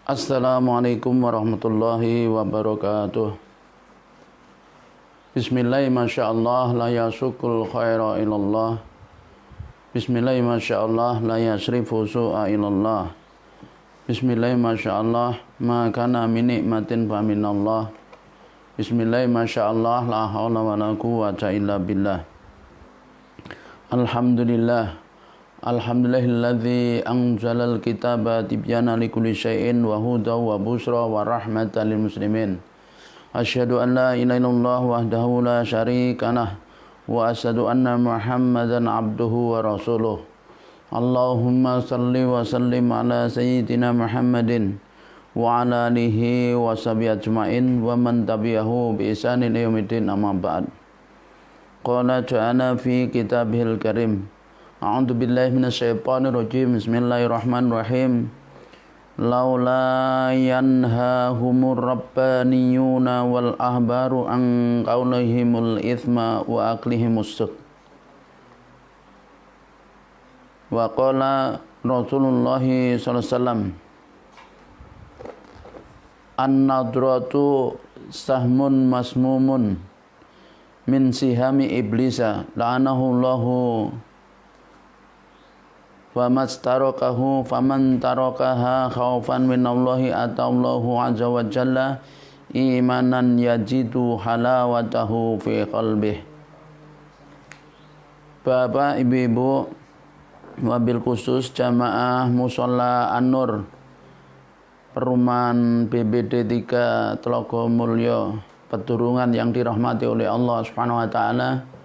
Assalamualaikum warahmatullahi wabarakatuh. Bismillah, masyaallah, la yasukul khaira ilallah. Bismillah, masyaallah, la yasrifu su'a ilallah. Bismillah, masyaallah, ma kana min nikmatin fa minallah. Bismillah, masyaallah, la haula wala quwwata illa billah. Alhamdulillah. Alhamdulillahilladzi anzalal kitaba tibyana likulli syai'in wa huda wa busra wa rahmatan lil muslimin. Asyhadu an la ilaha illallah wahdahu la syarika lah wa asyhadu anna Muhammadan abduhu wa rasuluh. Allahumma salli wa sallim ala sayyidina Muhammadin wa ala alihi wa sahbihi ajmain wa man tabi'ahu bi ihsanin ila yaumiddin, amma ba'd. Qala ta'ala fi kitabihil karim. A'udzu billahi minasyaitonir rajim. Bismillahirrahmanirrahim. Laula yanhahumur rabbaniyuna wal ahbaru an qaulihimul itsma wa aklihimus sut. Wa qala Rasulullah sallallahu alaihi wasallam, an-nadratu sahmun masmumun min sihami iblisa la'anahu Allahu faman tarakaha khaufan minallahi atallahu azza wa jalla imanan yajidu halawatahu fi qalbih. Bapak, ibu-ibu, wabil khusus jamaah Musholla An-Nur Perumahan BBD 3 Telaga Mulyo Pedurungan yang dirahmati oleh Allah Subhanahu wa taala.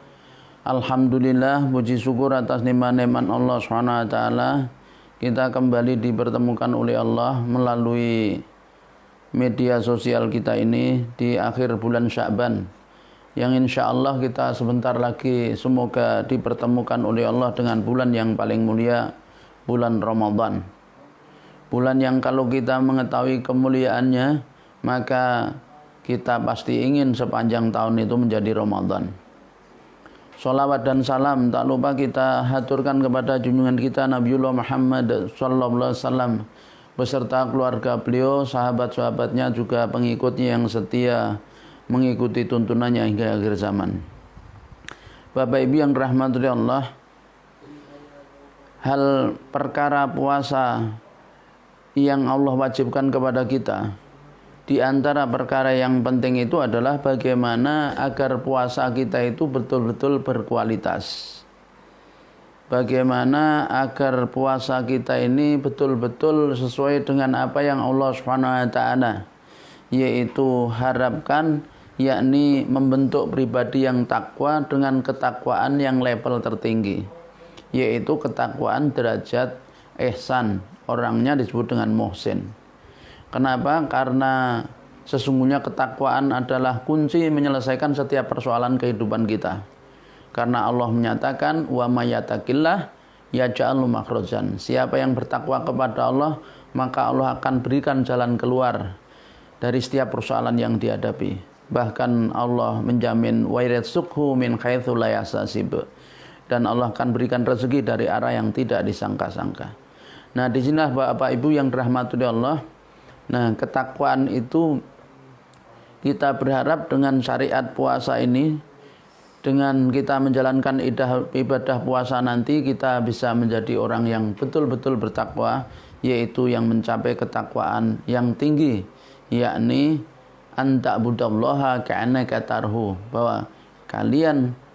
Alhamdulillah, puji syukur atas nikmat-nikmat Allah SWT. Kita kembali dipertemukan oleh Allah melalui media sosial kita ini di akhir bulan Sya'ban, yang insya Allah kita sebentar lagi semoga dipertemukan oleh Allah dengan bulan yang paling mulia, bulan Ramadan. Bulan yang kalau kita mengetahui kemuliaannya, maka kita pasti ingin sepanjang tahun itu menjadi Ramadan. Salawat dan salam tak lupa kita haturkan kepada junjungan kita Nabiullah Muhammad sallallahu alaihi wasallam beserta keluarga beliau, sahabat-sahabatnya, juga pengikutnya yang setia mengikuti tuntunannya hingga akhir zaman. Bapak Ibu yang dirahmati Allah, hal perkara puasa yang Allah wajibkan kepada kita, di antara perkara yang penting itu adalah bagaimana agar puasa kita itu betul-betul berkualitas. Bagaimana agar puasa kita ini betul-betul sesuai dengan apa yang Allah Subhanahu wa taala yaitu harapkan, yakni membentuk pribadi yang takwa dengan ketakwaan yang level tertinggi, yaitu ketakwaan derajat ihsan. Orangnya disebut dengan muhsin. Kenapa? Karena sesungguhnya ketakwaan adalah kunci menyelesaikan setiap persoalan kehidupan kita. Karena Allah menyatakan, wa may yattaqillah yaj'al lahu makhrajan. Siapa yang bertakwa kepada Allah, maka Allah akan berikan jalan keluar dari setiap persoalan yang dihadapi. Bahkan Allah menjamin wa yarzuqhu min haitsu la yahtasib. Dan Allah akan berikan rezeki dari arah yang tidak disangka-sangka. Nah, di sinilah Bapak Ibu yang dirahmati Allah. Nah, ketakwaan itu kita berharap dengan syariat puasa ini, dengan kita menjalankan ibadah puasa nanti, kita bisa menjadi orang yang betul-betul bertakwa, yaitu yang mencapai ketakwaan yang tinggi, yakni anta'budallaha ka'annaka tarhu, bahwa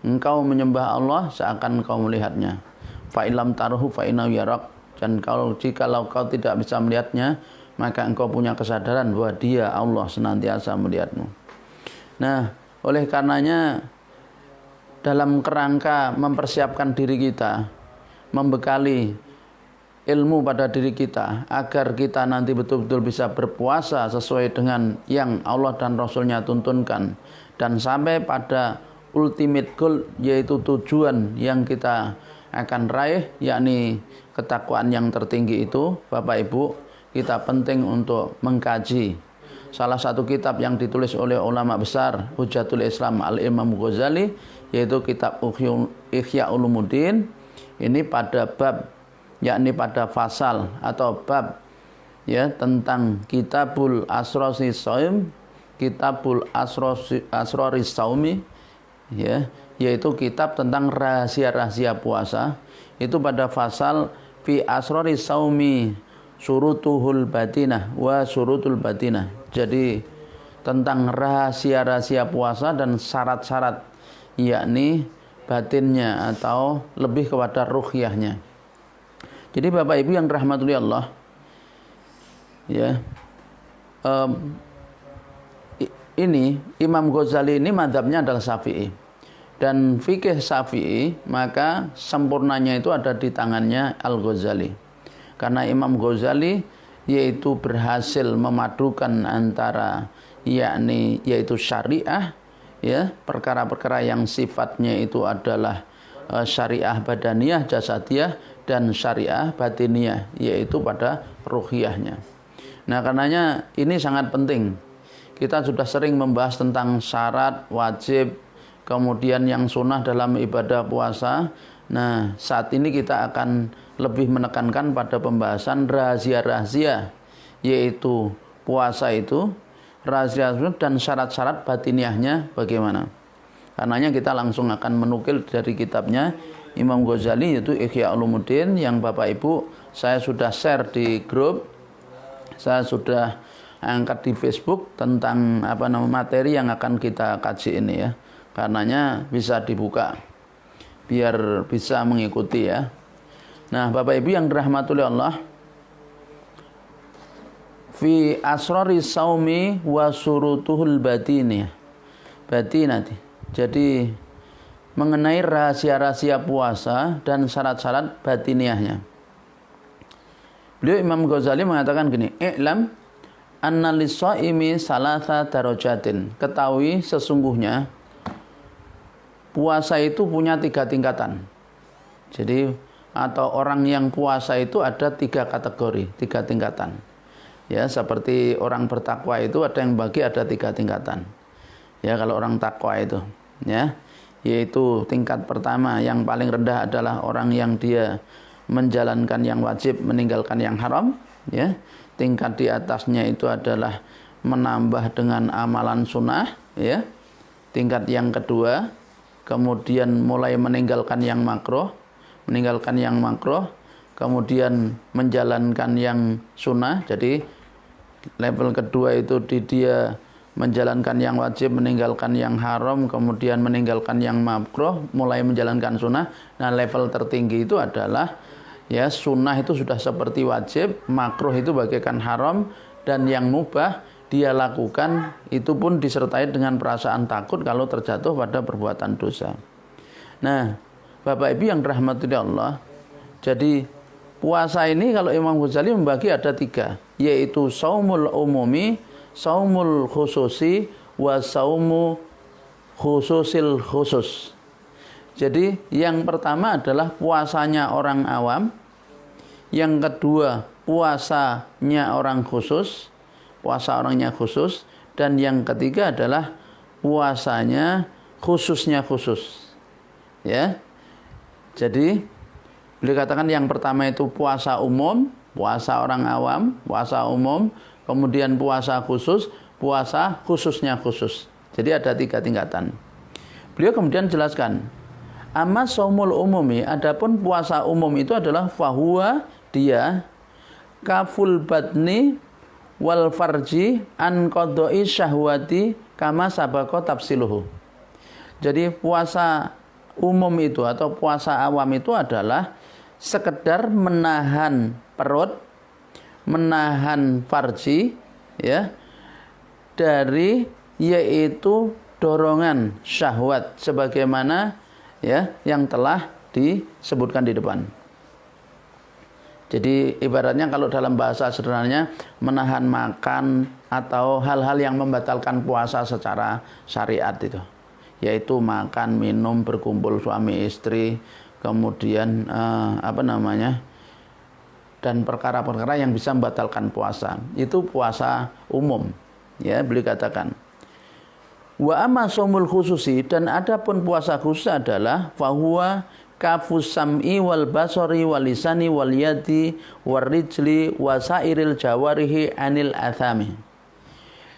engkau menyembah Allah seakan engkau melihatnya. Fa illam tarhu fa innahu yarak. Dan jikalau kau tidak bisa melihatnya, maka engkau punya kesadaran bahwa Dia, Allah, senantiasa melihatmu. Nah, oleh karenanya dalam kerangka mempersiapkan diri kita, membekali ilmu pada diri kita agar kita nanti betul-betul bisa berpuasa sesuai dengan yang Allah dan Rasulnya tuntunkan, dan sampai pada ultimate goal, yaitu tujuan yang kita akan raih, yakni ketakwaan yang tertinggi itu. Bapak Ibu, kita penting untuk mengkaji salah satu kitab yang ditulis oleh ulama besar Hujjatul Islam Al-Imam Ghazali, yaitu kitab Ihya Ulumuddin. Ini pada bab, yakni pada fasal atau bab ya tentang Kitabul Asrori Shaum, Kitabul Asrori Shaumi, ya, yaitu kitab tentang rahasia-rahasia puasa. Itu pada pasal fi asrori shaumi surutuhul batinah wa surutul batinah. Jadi tentang rahasia-rahasia puasa dan syarat-syarat, yakni batinnya atau lebih kepada ruhiyahnya. Jadi Bapak Ibu yang rahmati Allah, ya, ini Imam Ghazali ini mazhabnya adalah Syafi'i, dan fikih Syafi'i maka sempurnanya itu ada di tangannya Al-Ghazali, karena Imam Ghazali yaitu berhasil memadukan antara yaitu syariah, ya, perkara-perkara yang sifatnya itu adalah syariah badaniyah jasadiyah dan syariah batiniyah, yaitu pada ruhiyahnya. Nah, karenanya ini sangat penting. Kita sudah sering membahas tentang syarat, wajib, kemudian yang sunnah dalam ibadah puasa. Nah, saat ini kita akan lebih menekankan pada pembahasan rahasia-rahasia, yaitu puasa itu, rahasia dan syarat-syarat batiniahnya bagaimana. Karenanya kita langsung akan menukil dari kitabnya Imam Ghazali, yaitu Ihya Ulumuddin, yang Bapak Ibu saya sudah share di grup, saya sudah angkat di Facebook tentang materi yang akan kita kaji ini, ya. Karenanya bisa dibuka biar bisa mengikuti, ya. Nah, Bapak Ibu yang dirahmati Allah, fi asrori saumi wa surutuhul batinati. Jadi mengenai rahasia-rahasia puasa dan syarat-syarat batiniahnya. Beliau Imam Ghazali mengatakan gini, i'lam anna lis-shaimi salasa darajatin. Ketahui sesungguhnya puasa itu punya 3 tingkatan. Jadi atau orang yang puasa itu ada 3 kategori, 3 tingkatan. Ya, seperti orang bertakwa itu ada yang bagi ada 3 tingkatan. Ya, kalau orang takwa itu, ya, yaitu tingkat pertama yang paling rendah adalah orang yang dia menjalankan yang wajib, meninggalkan yang haram, ya. Tingkat di atasnya itu adalah menambah dengan amalan sunnah, ya. Tingkat yang kedua, kemudian mulai meninggalkan yang makruh, kemudian menjalankan yang sunnah. Jadi level kedua itu dia menjalankan yang wajib, meninggalkan yang haram, kemudian meninggalkan yang makruh, mulai menjalankan sunnah. Nah, level tertinggi itu adalah, ya, sunnah itu sudah seperti wajib, makruh itu bagaikan haram, dan yang mubah dia lakukan itu pun disertai dengan perasaan takut kalau terjatuh pada perbuatan dosa. Nah, Bapak Ibu yang dirahmati Allah, jadi puasa ini kalau Imam Ghazali membagi ada 3, yaitu saumul umumi, saumul khususi, wa saumu khususil khusus. Jadi yang pertama adalah puasanya orang awam, yang kedua puasanya orang khusus, puasa orangnya khusus, dan yang ketiga adalah puasanya khususnya khusus, ya. Jadi beliau katakan yang pertama itu puasa umum, puasa orang awam, puasa umum, kemudian puasa khusus, puasa khususnya khusus. Jadi ada 3 tingkatan. Beliau kemudian jelaskan, amma saumul umumi, adapun puasa umum itu adalah fahuwa, dia kaful batni wal farji an qadai syahwati kama sabaqa tafsiluhu. Jadi puasa umum itu atau puasa awam itu adalah sekedar menahan perut, menahan farji, ya, dari yaitu dorongan syahwat sebagaimana, ya, yang telah disebutkan di depan. Jadi ibaratnya kalau dalam bahasa sederhananya menahan makan atau hal-hal yang membatalkan puasa secara syariat itu, yaitu makan, minum, berkumpul suami istri, kemudian dan perkara-perkara yang bisa membatalkan puasa. Itu puasa umum, ya, beliau katakan. Wa amma shaumul khususi, dan adapun puasa khusus adalah fahuwa, kafus sam'i wal basari wal lisani wal yadi wal rijli wasairil jawarihi anil athami.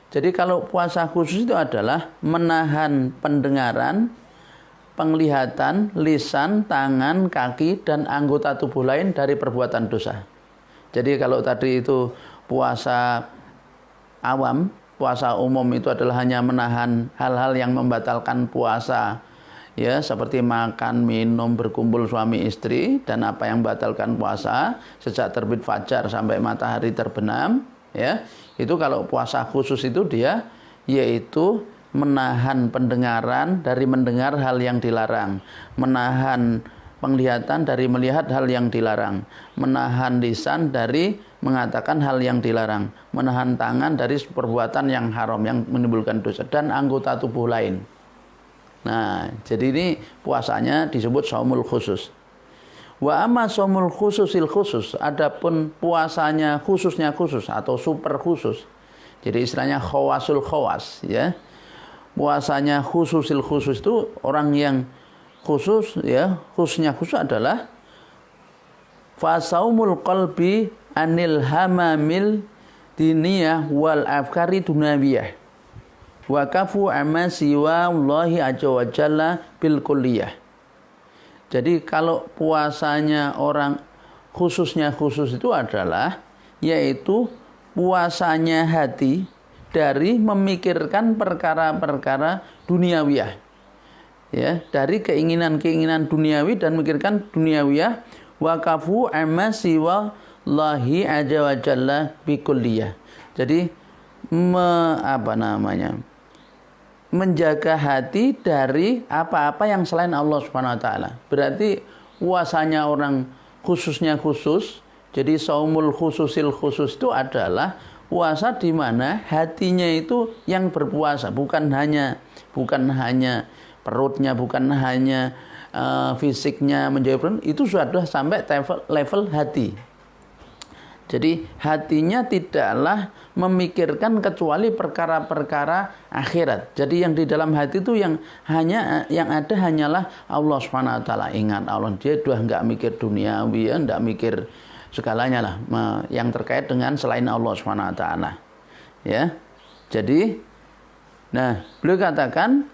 Jadi kalau puasa khusus itu adalah menahan pendengaran, penglihatan, lisan, tangan, kaki, dan anggota tubuh lain dari perbuatan dosa. Jadi kalau tadi itu puasa awam, puasa umum itu adalah hanya menahan hal-hal yang membatalkan puasa, ya, seperti makan, minum, berkumpul suami istri, dan apa yang membatalkan puasa sejak terbit fajar sampai matahari terbenam, ya. Itu kalau puasa khusus itu dia yaitu menahan pendengaran dari mendengar hal yang dilarang, menahan penglihatan dari melihat hal yang dilarang, menahan lisan dari mengatakan hal yang dilarang, menahan tangan dari perbuatan yang haram yang menimbulkan dosa, dan anggota tubuh lain. Nah, jadi ini puasanya disebut shaumul khusus. Wa amma shaumul khususil khusus, adapun puasanya khususnya khusus atau super khusus. Jadi istilahnya khawasul khawas, ya. Puasanya khususil khusus itu orang yang khusus, ya, khususnya khusus adalah fasaumul qalbi anil hamamil diniyah wal afkari dunawiyah wa kafu amma siwa Allahi azza wa jalla bil kulliyah. Jadi kalau puasanya orang khususnya khusus itu adalah yaitu puasanya hati dari memikirkan perkara-perkara duniawiyah, ya, dari keinginan-keinginan duniawi dan memikirkan duniawiyah, waqafu amma siwa Allahi azza wa jalla bikulliyah. Jadi menjaga hati dari apa-apa yang selain Allah Subhanahu wa taala. Berarti puasanya orang khususnya khusus, jadi saumul khususil khusus itu adalah puasa di mana hatinya itu yang berpuasa, bukan hanya perutnya, bukan hanya fisiknya menjadi, itu sudah sampai level hati. Jadi hatinya tidaklah memikirkan kecuali perkara-perkara akhirat. Jadi yang di dalam hati itu yang ada hanyalah Allah Subhanahu wa taala. Ingat Allah, dia sudah enggak mikir duniawi, ya, enggak mikir segalanya lah yang terkait dengan selain Allah Subhanahu wa taala. Ya. Jadi beliau katakan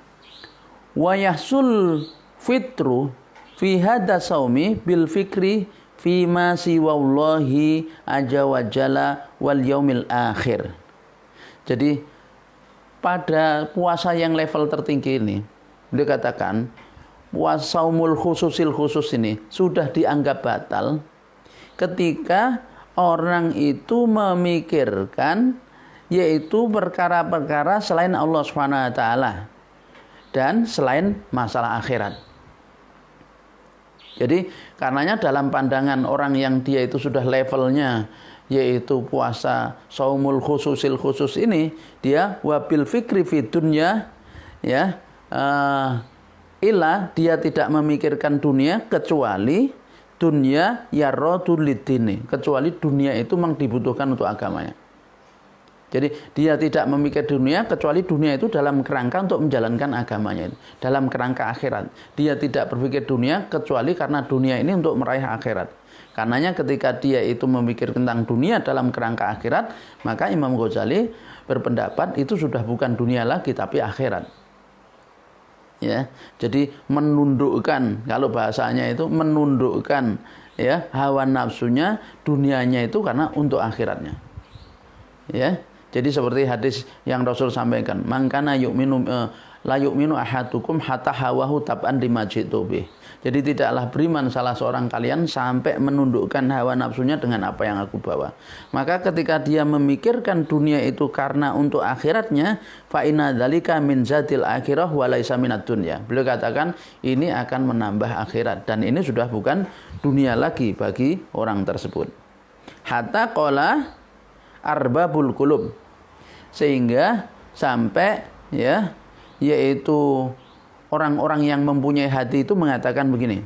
wa yahsul fitru fi hadza saumi bil fikri fima siwallahi azza wa jalla wal yaumil akhir. Jadi pada puasa yang level tertinggi ini beliau katakan puasa saumul khususil khusus ini sudah dianggap batal ketika orang itu memikirkan yaitu perkara-perkara selain Allah Subhanahu wa taala dan selain masalah akhirat. Jadi karenanya dalam pandangan orang yang dia itu sudah levelnya yaitu puasa saumul khususil khusus ini, dia wabil fikri fi dunya, ya, dia tidak memikirkan dunia kecuali dunia yaradul lidini, kecuali dunia itu memang dibutuhkan untuk agamanya. Jadi dia tidak memikir dunia kecuali dunia itu dalam kerangka untuk menjalankan agamanya itu, dalam kerangka akhirat. Dia tidak berpikir dunia kecuali karena dunia ini untuk meraih akhirat. Karenanya ketika dia itu memikir tentang dunia dalam kerangka akhirat, maka Imam Ghazali berpendapat itu sudah bukan dunia lagi tapi akhirat. Ya, jadi menundukkan, kalau bahasanya itu menundukkan, ya, hawa nafsunya, dunianya itu karena untuk akhiratnya. Ya. Jadi seperti hadis yang Rasul sampaikan, man kana yu'minu la yu'minu ahadukum hatta hawahu tab'an lima ji'tu bih. Jadi tidaklah beriman salah seorang kalian sampai menundukkan hawa nafsunya dengan apa yang aku bawa. Maka ketika dia memikirkan dunia itu karena untuk akhiratnya, fa inna dzalika min zatil akhirah wa laisa minad dunya. Beliau katakan ini akan menambah akhirat dan ini sudah bukan dunia lagi bagi orang tersebut. Hatta qala arbabul qulub, sehingga sampai, ya, yaitu orang-orang yang mempunyai hati itu mengatakan begini,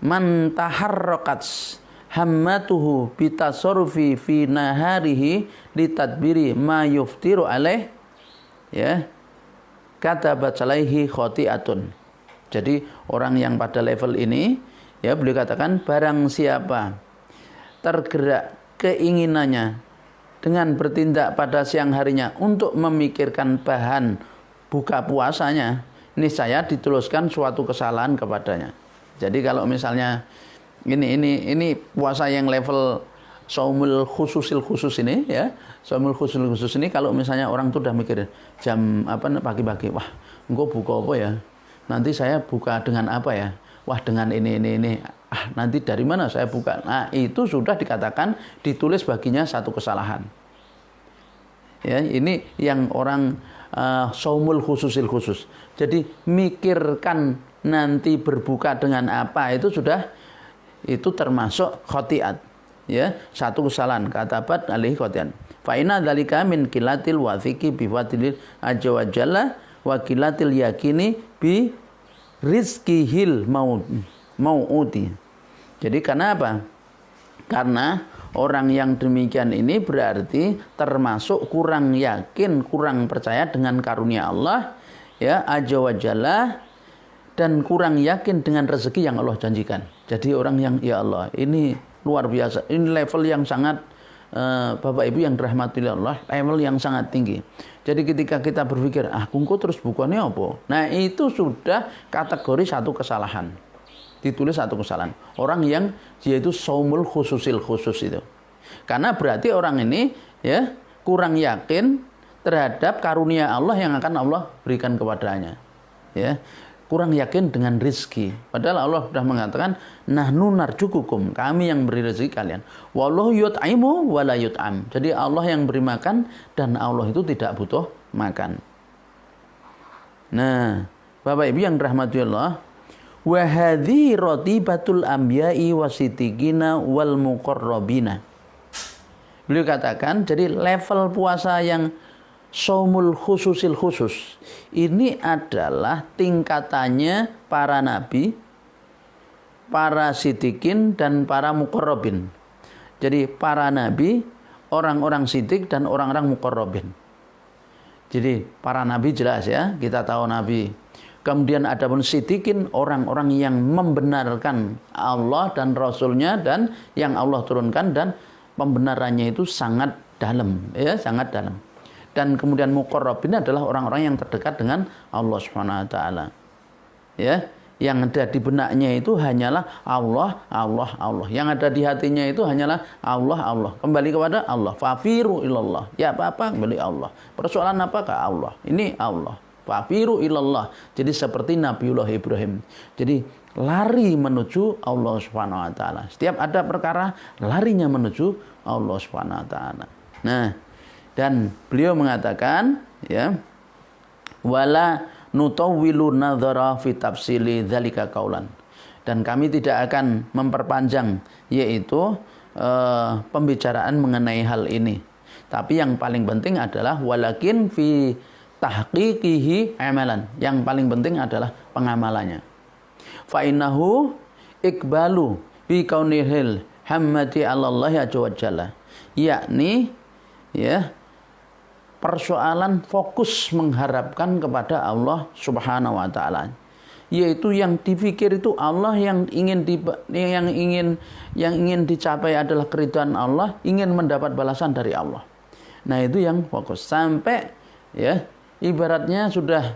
man taharraqat hammatuhu bitasarrufi fi naharihi litadbiri ma yuftiru alaih, ya, katabat alaihi khati'atun. Jadi orang yang pada level ini, ya beliau katakan barang siapa tergerak keinginannya dengan bertindak pada siang harinya untuk memikirkan bahan buka puasanya, niscaya dituliskan suatu kesalahan kepadanya. Jadi kalau misalnya ini puasa yang level saumul khusus ini, ya, saumul khusus ini, kalau misalnya orang tuh udah mikir jam pagi-pagi, wah engkau buka apa ya, nanti saya buka dengan apa ya, wah dengan ini, nanti dari mana saya buka. Nah itu sudah dikatakan ditulis baginya satu kesalahan. Ya, ini yang orang saumul khusus. Jadi mikirkan nanti berbuka dengan apa, itu termasuk khotiat. Ya, satu kesalahan, katabat alaihi khotian. Fa inna dzalika min qilatil wathiki bi fatilil azza wa jalla wa qilatil yakini bi rizqihil mau'uti. Jadi karena apa? Karena orang yang demikian ini berarti termasuk kurang yakin, kurang percaya dengan karunia Allah, ya, azza wa jalla, dan kurang yakin dengan rezeki yang Allah janjikan. Jadi orang yang, ya Allah, ini luar biasa, ini level yang sangat Bapak Ibu yang dirahmati Allah, level yang sangat tinggi. Jadi ketika kita berpikir, kungku terus bukannya apa? Nah itu sudah kategori satu kesalahan. Ditulis satu kesalahan. Orang yang dia itu saumul khusus itu. Karena berarti orang ini, ya, kurang yakin terhadap karunia Allah yang akan Allah berikan kepadanya. Ya. Kurang yakin dengan rizki. Padahal Allah sudah mengatakan, nahnu narjukukum, kami yang beri rezeki kalian. Wallahu yut'imu wa la yut'am. Jadi Allah yang beri makan dan Allah itu tidak butuh makan. Nah, Bapak Ibu yang dirahmati Allah, wa hadhi ratibatul anbiya'i wasiddiqina wal muqarrabina. Beliau katakan, jadi level puasa yang saumul khusus ini adalah tingkatannya para nabi, para siddiqin, dan para muqarrabin. Jadi para nabi, orang-orang siddiq, dan orang-orang muqarrabin. Jadi para nabi jelas, ya, kita tahu nabi. Kemudian ada pun siddiqin, orang-orang yang membenarkan Allah dan Rasulnya dan yang Allah turunkan, dan pembenarannya itu sangat dalam, ya, sangat dalam. Dan kemudian muqarrabin adalah orang-orang yang terdekat dengan Allah Subhanahu wa taala. Ya, yang ada di benaknya itu hanyalah Allah. Yang ada di hatinya itu hanyalah Allah. Kembali kepada Allah. Fafiru ilallah. Ya apa-apa kembali Allah. Persoalan apakah Allah? Ini Allah. Fafiru ilallah. Jadi seperti Nabiullah Ibrahim. Jadi lari menuju Allah Subhanahu wa taala. Setiap ada perkara larinya menuju Allah Subhanahu wa taala. Nah, dan beliau mengatakan, ya, wala nutawwilu nadhara fi tafsili dzalika qaulan. Dan kami tidak akan memperpanjang, yaitu pembicaraan mengenai hal ini. Tapi yang paling penting adalah walakin fi tahqiqihi amalan. Yang paling penting adalah pengamalannya. Fa innahu iqbalu bi kaunihil hammati 'alallahi azza wa jalla. Yakni, ya, persoalan fokus mengharapkan kepada Allah Subhanahu wa taala, yaitu yang dipikir itu Allah, yang ingin dicapai adalah keridhaan Allah, ingin mendapat balasan dari Allah. Nah, itu yang fokus sampai, ya, ibaratnya sudah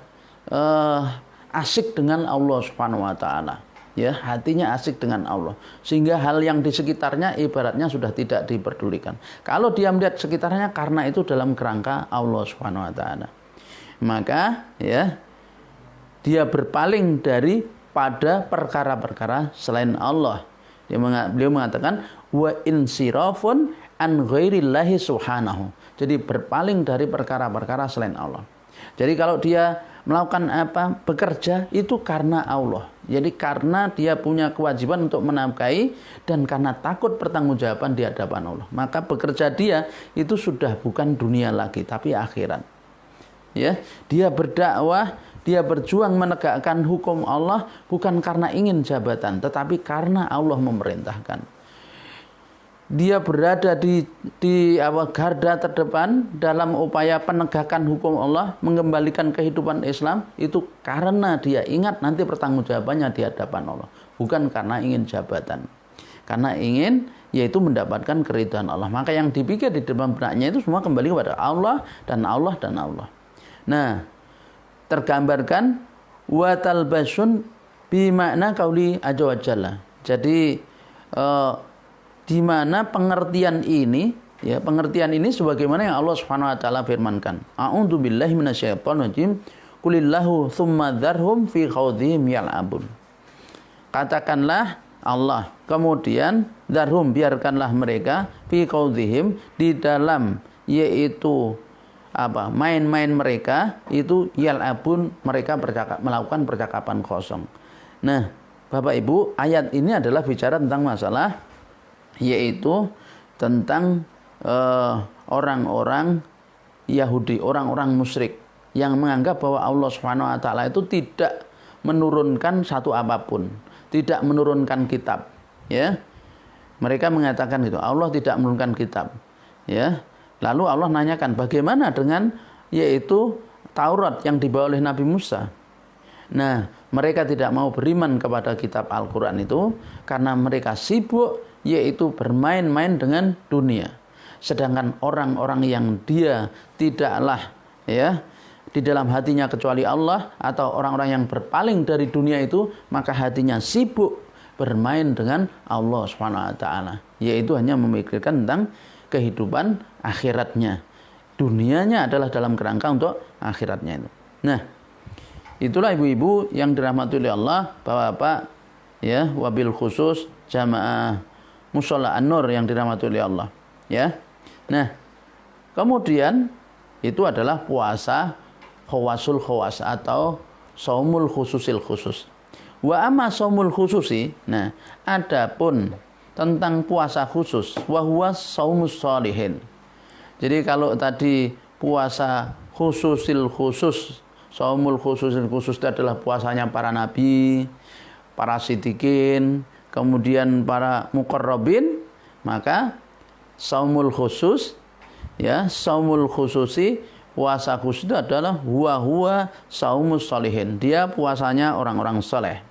asik dengan Allah Subhanahu wa taala. Ya, hatinya asik dengan Allah, sehingga hal yang di sekitarnya ibaratnya sudah tidak diperdulikan. Kalau dia melihat sekitarnya, karena itu dalam kerangka Allah Subhanahu wa taala, maka, ya, dia berpaling daripada perkara-perkara selain Allah. Beliau mengatakan wa insirafun an ghairillahi subhanahu. Jadi berpaling dari perkara-perkara selain Allah. Jadi kalau dia melakukan bekerja itu karena Allah. Jadi karena dia punya kewajiban untuk menafkahi dan karena takut pertanggungjawaban di hadapan Allah, maka bekerja dia itu sudah bukan dunia lagi tapi akhirat. Ya, dia berdakwah, dia berjuang menegakkan hukum Allah bukan karena ingin jabatan, tetapi karena Allah memerintahkan. dia berada di garda terdepan dalam upaya penegakan hukum Allah, mengembalikan kehidupan Islam, itu karena dia ingat nanti pertanggungjawabannya di hadapan Allah, bukan karena ingin jabatan. Karena ingin yaitu mendapatkan keridhaan Allah. Maka yang dipikir di dalam benaknya itu semua kembali kepada Allah dan Allah dan Allah. Nah, tergambarkan wa talbasun bi makna qauli azza wa jalla. Jadi di mana pengertian ini, ya, pengertian ini sebagaimana yang Allah Subhanahu wa taala firmankan. A'udzu billahi minasyaitonir rajim. Qulillahu tsumma dzarhum fi khawdihim yal'abun. Katakanlah Allah, kemudian dzarhum, biarkanlah mereka fi khawdihim, di dalam yaitu main-main mereka itu yal'abun, mereka melakukan percakapan kosong. Nah, Bapak Ibu, ayat ini adalah bicara tentang masalah yaitu tentang orang-orang Yahudi, orang-orang musyrik yang menganggap bahwa Allah Subhanahu wa taala itu tidak menurunkan satu apapun, tidak menurunkan kitab, ya. Mereka mengatakan gitu, Allah tidak menurunkan kitab, ya. Lalu Allah nanyakan, bagaimana dengan yaitu Taurat yang dibawa oleh Nabi Musa? Nah, mereka tidak mau beriman kepada kitab Al-Qur'an itu karena mereka sibuk yaitu bermain-main dengan dunia. Sedangkan orang-orang yang dia tidaklah, ya, di dalam hatinya kecuali Allah, atau orang-orang yang berpaling dari dunia itu, maka hatinya sibuk bermain dengan Allah Subhanahu wa taala, yaitu hanya memikirkan tentang kehidupan akhiratnya. Dunianya adalah dalam kerangka untuk akhiratnya itu. Nah, itulah ibu-ibu yang dirahmati oleh Allah, Bapak-bapak, ya, wabil khusus jamaah Mushola An-Nur yang dirahmati oleh Allah, ya. Nah, kemudian itu adalah puasa khawasul khawas atau saumul khususil khusus. Wa amma saumul khususi, nah, adapun tentang puasa khusus, wa huwa saumus sholihin. Jadi kalau tadi puasa khususil khusus, saumul khususil khusus itu adalah puasanya para nabi, para siddiqin, kemudian para muqarrabin, maka saumul khusus, ya, saumul khususi, puasa khusus itu adalah huwa saumus sholihin. Dia puasanya orang-orang soleh.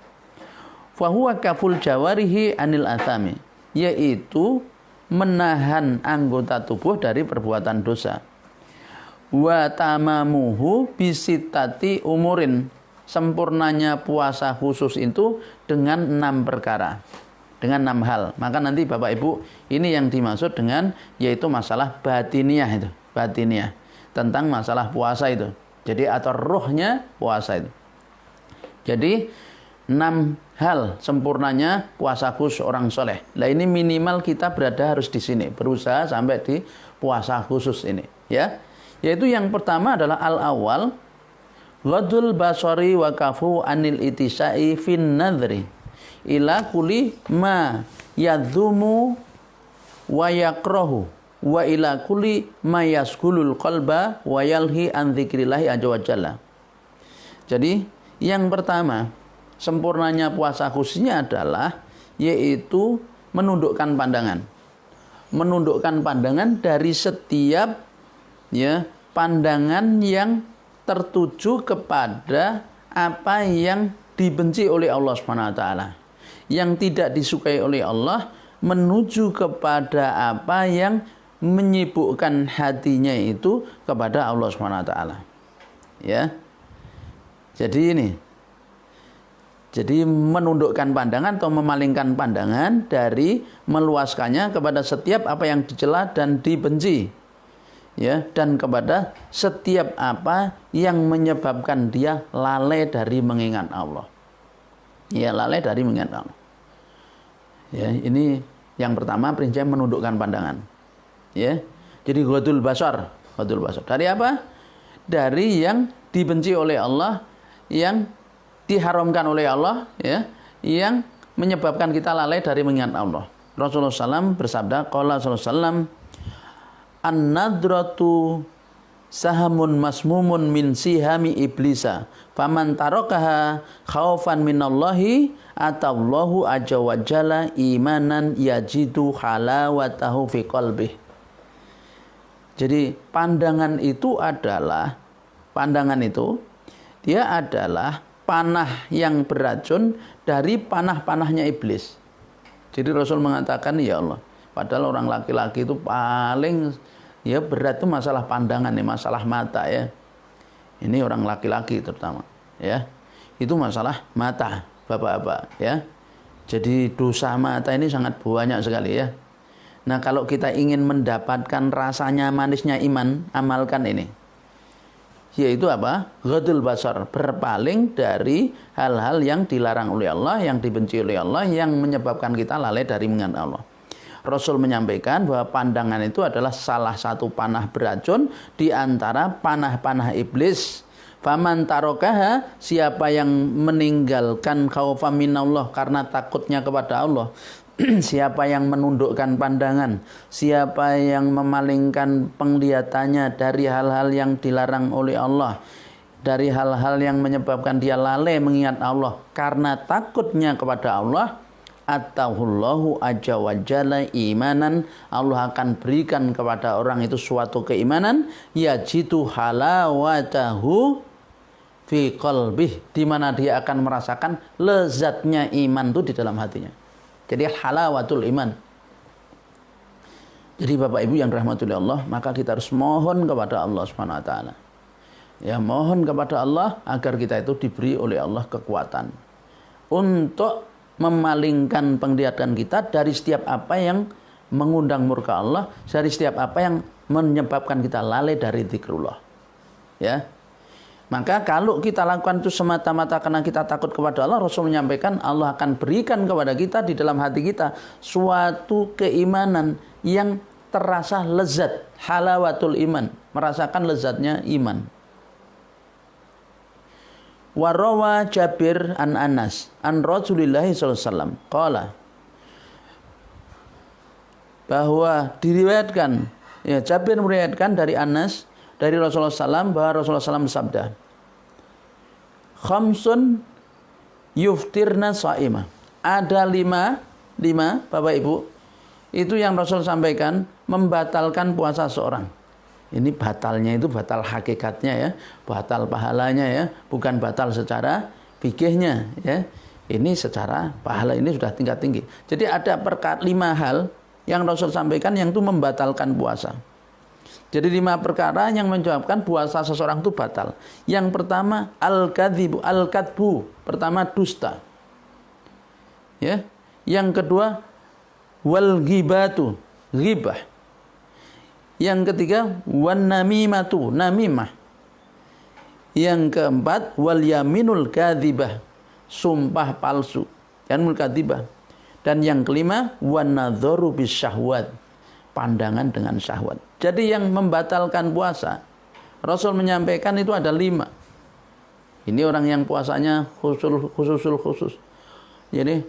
Fa huwa kaful jawarihi anil athami, yaitu menahan anggota tubuh dari perbuatan dosa. Wa tamamuhu bisitati umurin, sempurnanya puasa khusus itu dengan 6 perkara, dengan 6 hal. Maka nanti Bapak Ibu, ini yang dimaksud dengan yaitu masalah batiniah itu, batiniah tentang masalah puasa itu. Jadi atau ruhnya puasa itu. Jadi 6 hal sempurnanya puasa khusus orang soleh. Nah, ini minimal kita berada harus di sini, berusaha sampai di puasa khusus ini, ya. Yaitu yang pertama adalah al-awwal ghadul basari wa kafu anil itisai fin nadri ila kuli ma yadhumu wa yakrahu wa ila kuli ma yasgulul qalba wa yalhi an dzikrillahi azza wa jalla. Jadi yang pertama, sempurnanya puasa khususnya adalah yaitu menundukkan pandangan. Menundukkan pandangan dari setiap, ya, pandangan yang tertuju kepada apa yang dibenci oleh Allah Subhanahu wa taala, yang tidak disukai oleh Allah, menuju kepada apa yang menyibukkan hatinya itu kepada Allah Subhanahu wa taala. Ya. Jadi ini. Jadi menundukkan pandangan atau memalingkan pandangan dari meluaskannya kepada setiap apa yang dicela dan dibenci, ya, dan kepada setiap apa yang menyebabkan dia lalai dari mengingat Allah. Ya, lalai dari mengingat Allah. Ya, ini yang pertama, prinsip menundukkan pandangan. Ya. Jadi ghadul basar, ghadul basar. Dari apa? Dari yang dibenci oleh Allah, yang diharamkan oleh Allah, ya, yang menyebabkan kita lalai dari mengingat Allah. Rasulullah SAW bersabda, qala sallallahu alaihi wasallam, an-nadratu sahamun masmumun min sihami iblisa faman tarakaha khaufan minallahi atallahu azza wa jalla imanan yajidu halawatahu fi qalbih. Jadi pandangan itu dia adalah panah yang beracun dari panah-panahnya iblis. Jadi Rasul mengatakan, ya Allah, padahal orang laki-laki itu paling ya berat itu masalah pandangan, ya, masalah mata ya. Ini orang laki-laki terutama ya. Itu masalah mata, Bapak-bapak ya. Jadi dosa mata ini sangat banyak sekali ya. Nah, kalau kita ingin mendapatkan rasanya manisnya iman, amalkan ini. Yaitu apa? Ghadul basar, berpaling dari hal-hal yang dilarang oleh Allah, yang dibenci oleh Allah, yang menyebabkan kita lalai dari mengingat Allah. Rasul menyampaikan bahwa pandangan itu adalah salah satu panah beracun di antara panah-panah iblis. Faman tarokaha, siapa yang meninggalkan khaufa minallah karena takutnya kepada Allah, siapa yang menundukkan pandangan, siapa yang memalingkan penglihatannya dari hal-hal yang dilarang oleh Allah, dari hal-hal yang menyebabkan dia lalai mengingat Allah karena takutnya kepada Allah, atahullahu azza wa jalla imanan, Allah akan berikan kepada orang itu suatu keimanan, yajidu halawatahu fi qalbih, di mana dia akan merasakan lezatnya iman itu di dalam hatinya. Jadi halawatul iman. Jadi Bapak Ibu yang dirahmati oleh Allah, maka kita harus mohon kepada Allah Subhanahu wa taala. Ya, mohon kepada Allah agar kita itu diberi oleh Allah kekuatan untuk memalingkan penglihatan kita dari setiap apa yang mengundang murka Allah, dari setiap apa yang menyebabkan kita lalai dari zikrullah. Ya. Maka kalau kita lakukan itu semata-mata karena kita takut kepada Allah, Rasul menyampaikan Allah akan berikan kepada kita di dalam hati kita suatu keimanan yang terasa lezat, halawatul iman, merasakan lezatnya iman. Warawa Jabir an Anas an Rasulillah sallallahu alaihi wasallam qala, bahwa diriwayatkan, ya, Jabir meriwayatkan dari Anas dari Rasulullah SAW bahwa Rasulullah SAW bersabda, khamsun yuftirna sha'imah. Ada lima Bapak Ibu, itu yang Rasul sampaikan membatalkan puasa seorang. Ini batalnya itu batal hakikatnya ya, batal pahalanya ya, bukan batal secara fikihnya ya. Ini secara pahala ini sudah tingkat tinggi. Jadi ada 5 hal yang Rasul sampaikan yang itu membatalkan puasa. Jadi 5 perkara yang menyebabkan puasa seseorang itu batal. Yang pertama al-kadbu, pertama dusta. Ya. Yang kedua wal ghibatu, ghibah. Yang ketiga wan namimatu, namimah. Yang keempat wal yaminul kadzibah, sumpah palsu, yaminul kadzibah. Dan yang kelima wan nadzaru bisyahwat, pandangan dengan syahwat. Jadi yang membatalkan puasa, Rasul menyampaikan itu ada 5. Ini orang yang puasanya khusus. Jadi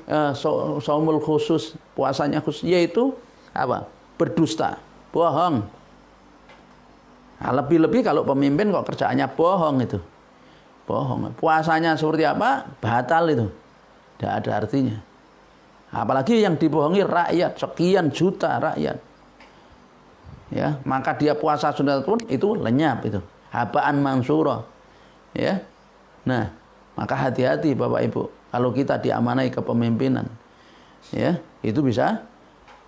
saumul khusus, puasanya khusus, yaitu apa? Berdusta, bohong. Nah, lebih-lebih kalau pemimpin kok kerjaannya bohong itu. Bohong. Puasanya seperti apa? Batal itu. Tidak ada artinya. Apalagi yang dibohongi rakyat, sekian juta rakyat. Ya, maka dia puasa sunnah pun itu lenyap itu, habaan mansura. Ya. Nah, maka hati-hati Bapak Ibu, kalau kita diamanai kepemimpinan. Ya, itu bisa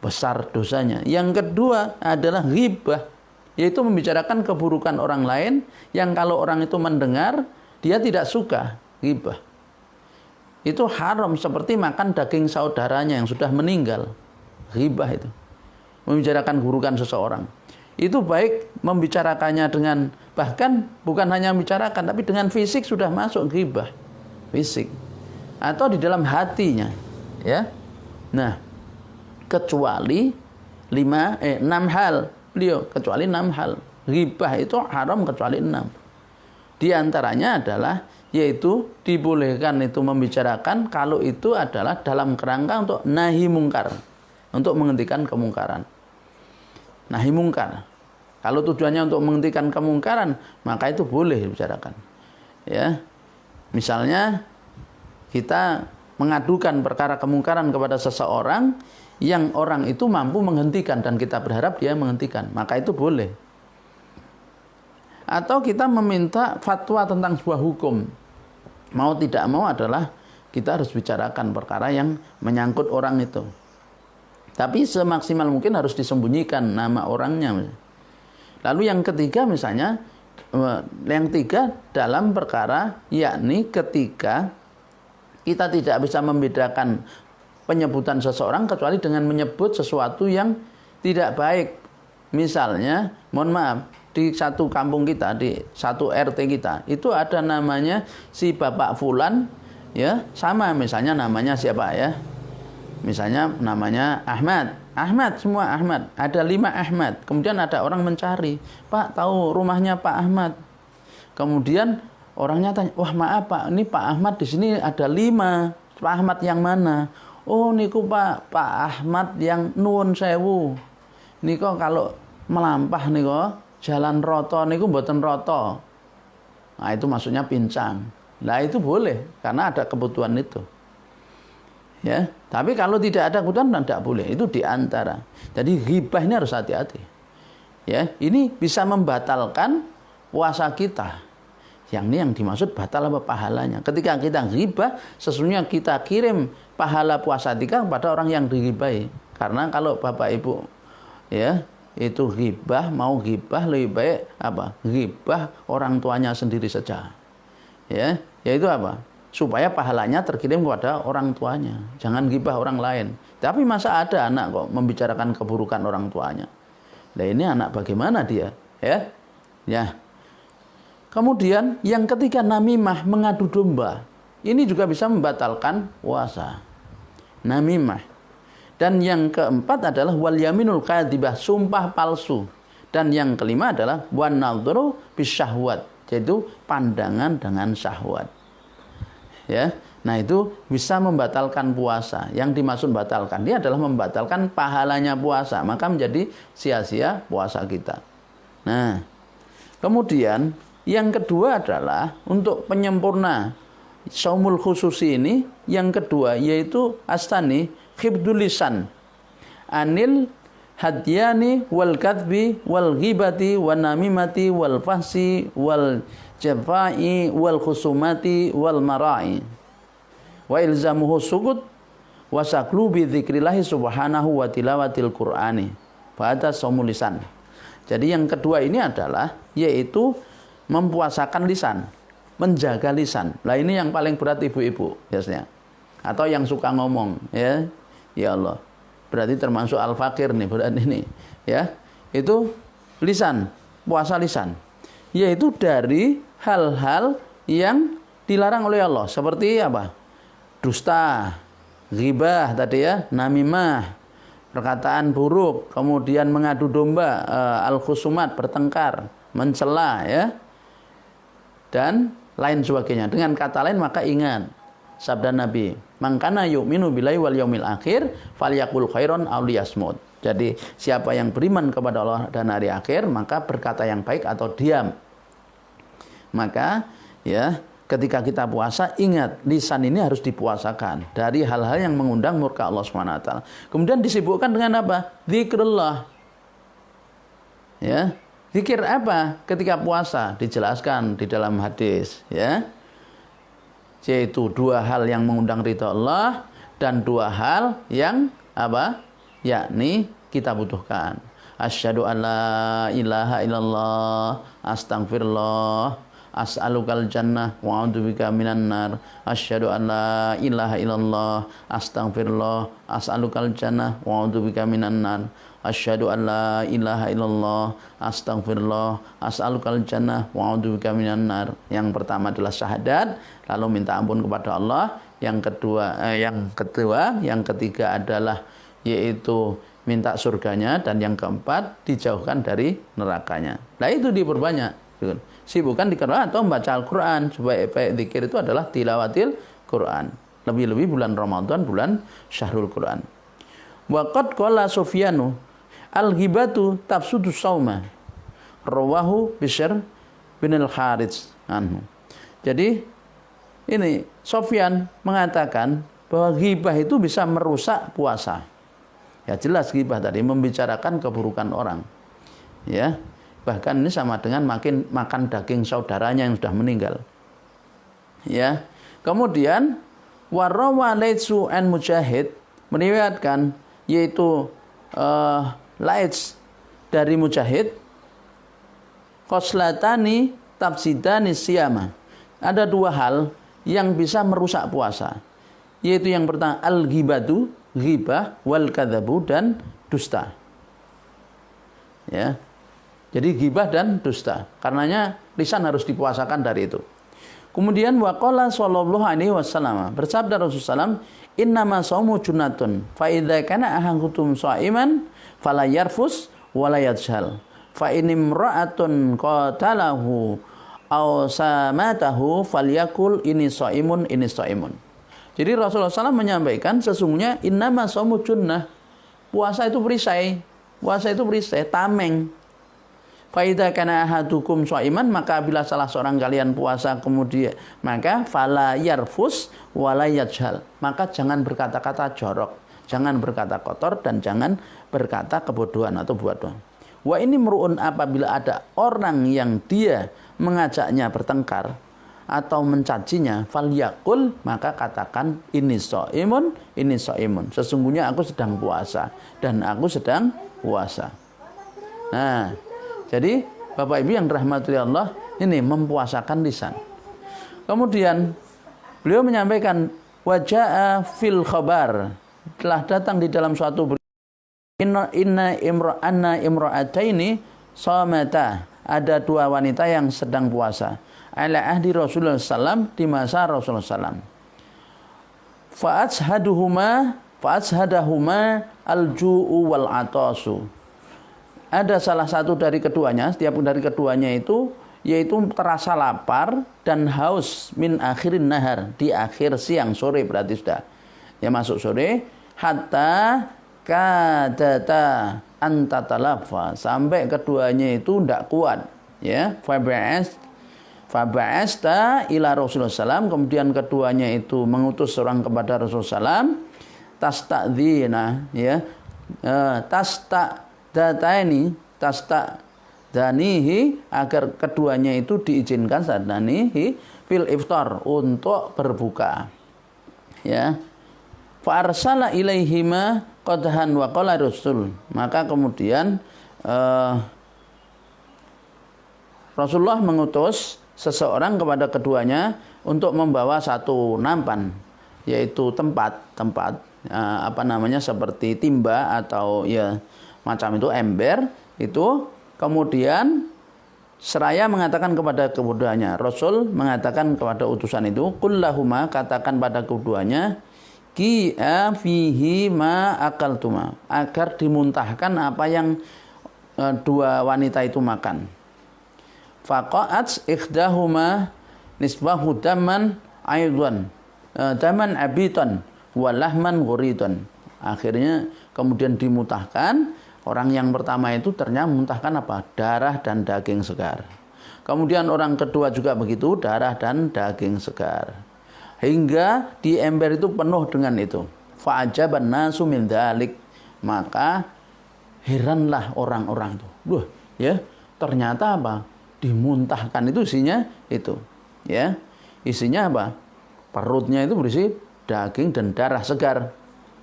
besar dosanya. Yang kedua adalah ghibah, yaitu membicarakan keburukan orang lain yang kalau orang itu mendengar dia tidak suka, ghibah. Itu haram seperti makan daging saudaranya yang sudah meninggal. Ghibah itu. Membicarakan keburukan seseorang. Itu baik membicarakannya dengan, bahkan bukan hanya membicarakan, tapi dengan fisik sudah masuk ghibah. Fisik. Atau di dalam hatinya. Ya. Nah, kecuali 6 hal. Beliau, kecuali 6 hal. Ghibah itu haram kecuali 6. Di antaranya adalah, yaitu dibolehkan itu membicarakan kalau itu adalah dalam kerangka untuk nahi mungkar. Untuk menghentikan kemungkaran. Nahi mungkar. Kalau tujuannya untuk menghentikan kemungkaran, maka itu boleh dibicarakan. Ya. Misalnya kita mengadukan perkara kemungkaran kepada seseorang yang orang itu mampu menghentikan dan kita berharap dia menghentikan, maka itu boleh. Atau kita meminta fatwa tentang sebuah hukum. Mau tidak mau adalah kita harus bicarakan perkara yang menyangkut orang itu. Tapi semaksimal mungkin harus disembunyikan nama orangnya. Lalu yang ketiga misalnya, yang tiga dalam perkara yakni ketika kita tidak bisa membedakan penyebutan seseorang kecuali dengan menyebut sesuatu yang tidak baik. Misalnya, mohon maaf, di satu kampung kita, di satu RT kita, itu ada namanya si Bapak Fulan, ya, sama misalnya namanya siapa ya? Misalnya namanya Ahmad. Ahmad, semua Ahmad. Ada 5 Ahmad. Kemudian ada orang mencari, Pak, tahu rumahnya Pak Ahmad. Kemudian orangnya tanya, wah maaf Pak, ini Pak Ahmad di sini ada 5. Pak Ahmad yang mana? Oh niku Pak Ahmad yang Nuwun Sewu. Niku kalau melampah niku jalan roto niku mboten roto. Nah itu maksudnya pincang. Nah itu boleh karena ada kebutuhan itu. Ya, tapi kalau tidak ada kebutuhan tidak boleh. Itu diantara. Jadi ghibah ini harus hati-hati. Ya, ini bisa membatalkan puasa kita. Yang ini yang dimaksud batal apa pahalanya. Ketika kita ghibah, sesungguhnya kita kirim pahala puasa kita kepada orang yang dighibahi. Karena kalau Bapak Ibu ya, itu ghibah, mau ghibah lebih baik apa? Ghibah orang tuanya sendiri saja. Ya, yaitu apa? Supaya pahalanya terkirim kepada orang tuanya. Jangan ghibah orang lain. Tapi masa ada anak kok membicarakan keburukan orang tuanya. Nah ini anak bagaimana dia? Ya. Ya. Kemudian yang ketiga namimah, mengadu domba. Ini juga bisa membatalkan puasa. Namimah. Dan yang keempat adalah wal yaminul kadhibah, sumpah palsu. Dan yang kelima adalah wan nadhru bisyahwat, yaitu pandangan dengan syahwat. Ya, nah itu bisa membatalkan puasa. Yang dimaksud batalkan dia adalah membatalkan pahalanya puasa, maka menjadi sia-sia puasa kita. Nah, kemudian yang kedua adalah untuk penyempurna shaumul khususi ini, yang kedua yaitu astani khibdul lisan anil hadyani wal kadbi wal ghibati wan namimati wal fahsi wal jafai wal khusumati wal marai wa ilzamuhu sukut wa saklu bi dzikrillahi subhanahu wa tilawatil qur'ani fa hada shaumul lisan. Jadi yang kedua ini adalah yaitu mempuasakan lisan, menjaga lisan. Lah ini yang paling berat ibu-ibu biasanya. Atau yang suka ngomong, ya. Ya Allah. Berarti termasuk al-fakir nih berat ini, ya. Itu lisan, puasa lisan. Yaitu dari hal-hal yang dilarang oleh Allah, seperti apa? Dusta, ghibah tadi ya, namimah, perkataan buruk, kemudian mengadu domba, al-khusumat, bertengkar, mencela ya. Dan lain sebagainya. Dengan kata lain maka ingat sabda Nabi, "Man kana yu'minu billahi wal yaumil akhir falyaqul khairan aw liyasmut." Jadi siapa yang beriman kepada Allah dan hari akhir maka berkata yang baik atau diam. Maka ya ketika kita puasa ingat lisan ini harus dipuasakan dari hal-hal yang mengundang murka Allah Subhanahu wa taala. Kemudian disibukkan dengan apa? Zikrullah. Ya. Zikir apa ketika puasa? Dijelaskan di dalam hadis, ya. Yaitu 2 hal yang mengundang ridha Allah dan 2 hal yang apa? Yakni kita butuhkan. Asyhadu an la ilaha illallah, astaghfirullah, as'alukal jannah wa a'udzubika minan nar. Asyhadu an la ilaha illallah, astaghfirullah, as'alukal jannah wa a'udzubika minan nar. Asyhadu an la ilaha illallah, astaghfirullah, as'alukal jannah wa a'udzubika minan nar. Yang pertama adalah syahadat, lalu minta ampun kepada Allah. Yang ketiga adalah yaitu minta surganya, dan yang keempat dijauhkan dari nerakanya. Nah itu diperbanyak. Sibukkan di Quran atau membaca Al-Quran. Supaya zikir itu adalah tilawatil Quran. Lebih-lebih bulan Ramadan, bulan Syahrul Quran. Wa qad qala Sufyanu al-ghibatu tafsudu shauma Rawahu Bishr bin al-Harits anhu. Jadi ini Sofyan mengatakan bahwa ghibah itu bisa merusak puasa. Ya jelas ghibah tadi membicarakan keburukan orang. Ya. Bahkan ini sama dengan makan daging saudaranya yang sudah meninggal. Ya. Kemudian warawa Laitsu an Mujahid meriwayatkan yaitu Laits dari Mujahid khoslatani tafsidani siyama. Ada dua hal yang bisa merusak puasa, yaitu yang pertama al-ghibatu, ghibah, wal kadzabu, dan dusta. Ya. Jadi ghibah dan dusta. Karenanya lisan harus dipuasakan dari itu. Kemudian waqala sallallahu alaihi wasallam, bersabda Rasulullah SAW, innama shaumu junnatun fa idza kana ahadukum shaiman fala yarfus wala yajhal fa in imra'atun qatalahu aw samatahu falyakul ini shaimun ini shaimun. Jadi Rasulullah SAW menyampaikan sesungguhnya innama shaumu junnah, puasa itu perisai, tameng. Fa idza kana ahadukum shaiman, maka bila salah seorang kalian puasa kemudian maka fala yarfus wala yajhal, maka jangan berkata-kata jorok, jangan berkata kotor, dan jangan berkata kebodohan atau bodoh. Wa ini meruun, apabila ada orang yang dia mengajaknya bertengkar atau mencacinya, falyakul, maka katakan ini shaimun, sesungguhnya aku sedang puasa dan aku sedang puasa. Nah, jadi Bapak Ibu yang dirahmati Allah, ini mempuasakan lisan. Kemudian beliau menyampaikan waja'a fil khabar, telah datang di dalam suatu berita, inna imra'ataini samata, ada dua wanita yang sedang puasa ala ahdi Rasulullah SAW, di masa Rasulullah SAW. Fa'ashadahuma al-ju'u wal atasu. Ada salah satu dari keduanya, setiap dari keduanya itu yaitu terasa lapar dan haus min akhirin nahar, di akhir siang, sore berarti sudah ya masuk sore, hatta kadata antatalafa, sampai keduanya itu tidak kuat ya. Faba'asta ila Rasulullah SAW, kemudian keduanya itu mengutus seorang kepada Rasulullah SAW, tasta'dzina ya, tasta'dzanihi, agar keduanya itu diizinkan sadanihi fil iftar, untuk berbuka ya. Fa arsala ilaihima qadhan wa qala Rasul, maka kemudian Rasulullah mengutus seseorang kepada keduanya untuk membawa satu nampan, yaitu tempat seperti timba atau ya macam itu, ember itu. Kemudian seraya mengatakan kepada keduanya, Rasul mengatakan kepada utusan itu, kullahuma, katakan pada keduanya, ki'a fihi ma akaltuma, agar dimuntahkan apa yang dua wanita itu makan. Faqa'at ikhdahuma nisbahu daman aidwan, daman abitan walahman ghuridan. Akhirnya kemudian dimutahkan. Orang yang pertama itu ternyata memuntahkan apa? Darah dan daging segar. Kemudian orang kedua juga begitu, darah dan daging segar. Hingga di ember itu penuh dengan itu. Fa'ajaban nasu min dzalik, maka heranlah orang-orang itu. Loh, ya, ternyata apa? Dimuntahkan itu isinya itu, ya. Isinya apa? Perutnya itu berisi daging dan darah segar,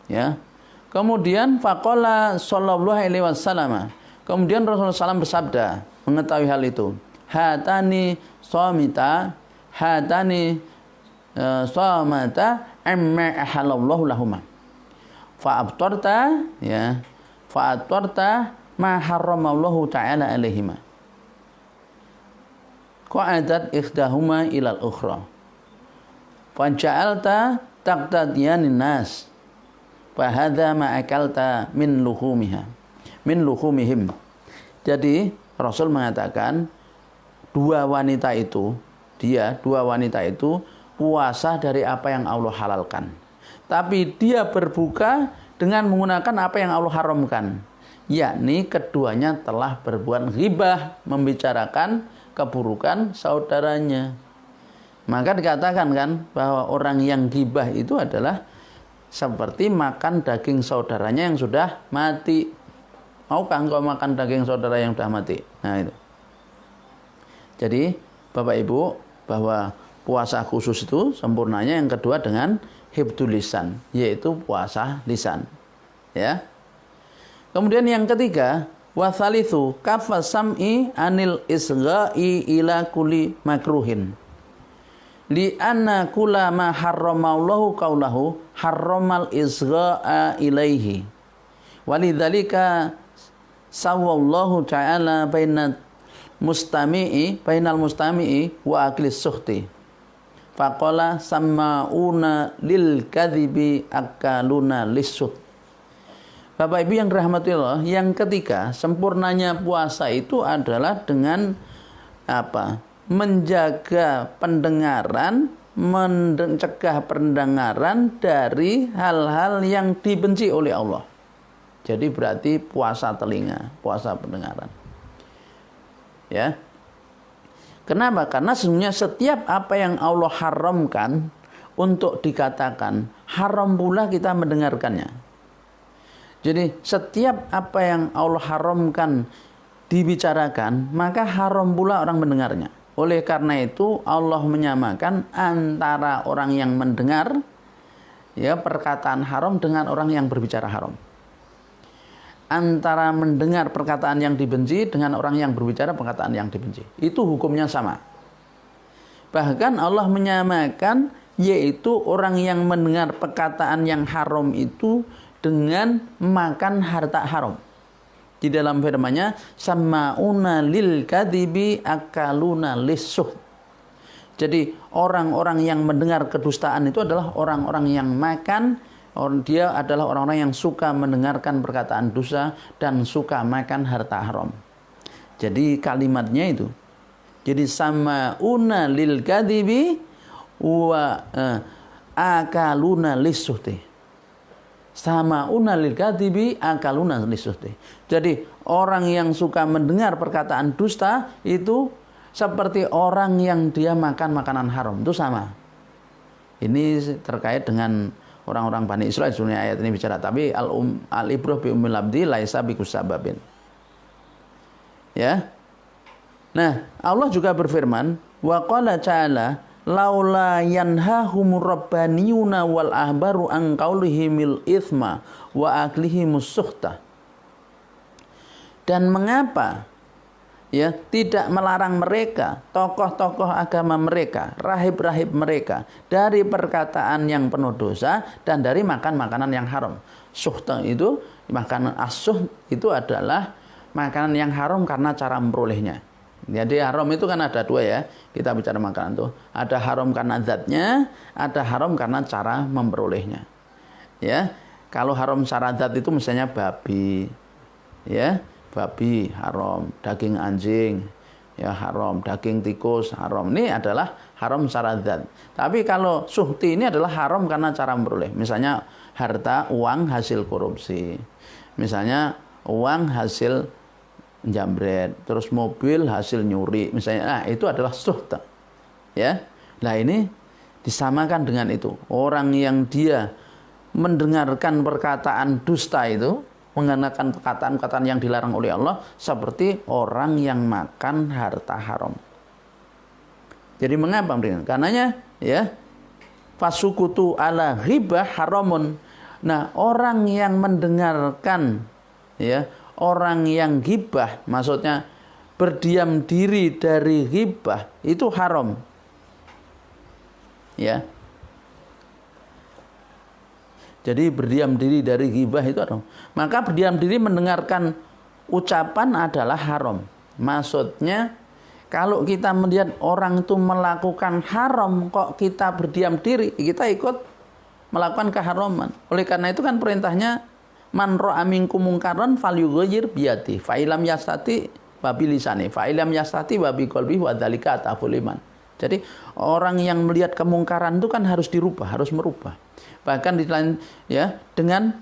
ya. Kemudian faqala sallallahu alaihi wasallam, kemudian Rasulullah SAW bersabda mengetahui hal itu, hatani somita amma ahalallahu lahuma fa'abtarta ma harramallahu ta'ala alaihima qa'adat ikhdahuma ilal ukhra faja'alta taqtadiyanin nas fahadha ma akalta min luhumihim. Jadi Rasul mengatakan dua wanita itu puasa dari apa yang Allah halalkan, tapi dia berbuka dengan menggunakan apa yang Allah haramkan, yakni keduanya telah berbuat ghibah, membicarakan keburukan saudaranya. Maka dikatakan kan bahwa orang yang ghibah itu adalah seperti makan daging saudaranya yang sudah mati. Maukah engkau makan daging saudara yang sudah mati? Nah itu. Jadi Bapak Ibu, bahwa puasa khusus itu sempurnanya yang kedua dengan hifdzul lisan, yaitu puasa lisan. Ya. Kemudian yang ketiga, wasalitsu kaffa sam'i anil isgha'i ila kulli makruhin. Li anna kula ma harramallahu qaulahu harramal isgha'a ilaihi. Walidzalika sawallahu ta'ala bainal mustami'i wa aklis suhti. Faqala samma'una lil kadhibi akaluna lis-suht. Bapak Ibu yang dirahmati Allah, yang ketiga, sempurnanya puasa itu adalah dengan apa? Menjaga pendengaran, mencegah pendengaran dari hal-hal yang dibenci oleh Allah. Jadi berarti puasa telinga, puasa pendengaran. Ya. Kenapa? Karena sesungguhnya setiap apa yang Allah haramkan untuk dikatakan, haram pula kita mendengarkannya. Jadi setiap apa yang Allah haramkan dibicarakan, maka haram pula orang mendengarnya. Oleh karena itu Allah menyamakan antara orang yang mendengar ya perkataan haram dengan orang yang berbicara haram. Antara mendengar perkataan yang dibenci dengan orang yang berbicara perkataan yang dibenci. Itu hukumnya sama. Bahkan Allah menyamakan yaitu orang yang mendengar perkataan yang haram itu dengan makan harta haram. Di dalam firman-Nya, samma'una lil kadhibi akaluna lis-suht. Jadi orang-orang yang mendengar kedustaan itu adalah orang-orang yang makan, dia adalah orang-orang yang suka mendengarkan perkataan dusta dan suka makan harta haram. Jadi kalimatnya itu. Jadi samma'una lil kadhibi wa akaluna lis-suhti. Sama unalil kadibi akaluna lisuhti. Jadi orang yang suka mendengar perkataan dusta itu seperti orang yang dia makan makanan haram, itu sama. Ini terkait dengan orang-orang Bani Israil, sebenarnya ayat ini bicara, tapi al-ibrah bi ummil abdi laisa bi kusababin. Ya. Nah, Allah juga berfirman, wa qala ta'ala laula yanhahumur rabbaniyuna wal ahbaru an qaulihimil itsma wa aklihimus suhta. Dan mengapa ya tidak melarang mereka, tokoh-tokoh agama mereka, rahib-rahib mereka dari perkataan yang penuh dosa dan dari makan makanan yang haram. Suhta itu makanan as-suht itu adalah makanan yang haram karena cara memperolehnya. Jadi haram itu kan ada dua ya. Kita bicara makanan tuh. Ada haram karena zatnya, ada haram karena cara memperolehnya. Ya. Kalau haram secara zat itu misalnya babi. Ya, babi haram, daging anjing ya haram, daging tikus haram. Ini adalah haram secara zat. Tapi kalau suhti ini adalah haram karena cara memperoleh. Misalnya harta uang hasil korupsi. Misalnya uang hasil jambret, terus mobil hasil nyuri misalnya, nah itu adalah suhta ya. Nah ini disamakan dengan itu, orang yang dia mendengarkan perkataan dusta itu, menggunakan perkataan-perkataan yang dilarang oleh Allah, seperti orang yang makan harta haram. Jadi mengapa? Karenanya ya, fasukutu ala ghibah haramun. Nah orang yang mendengarkan ya, orang yang ghibah, maksudnya berdiam diri dari ghibah, itu haram. Ya. Jadi berdiam diri dari ghibah itu haram. Maka berdiam diri mendengarkan ucapan adalah haram. Maksudnya kalau kita melihat orang itu melakukan haram kok kita berdiam diri, kita ikut melakukan keharaman. Oleh karena itu kan perintahnya man ra'a minkum munkaran falyughayyir biyadi fa illam yastati wa bilisani fa illam yastati wa biqalbi wa dzalika ataful iman. Jadi orang yang melihat kemungkaran itu kan harus dirubah, harus merubah. Bahkan di lain ya dengan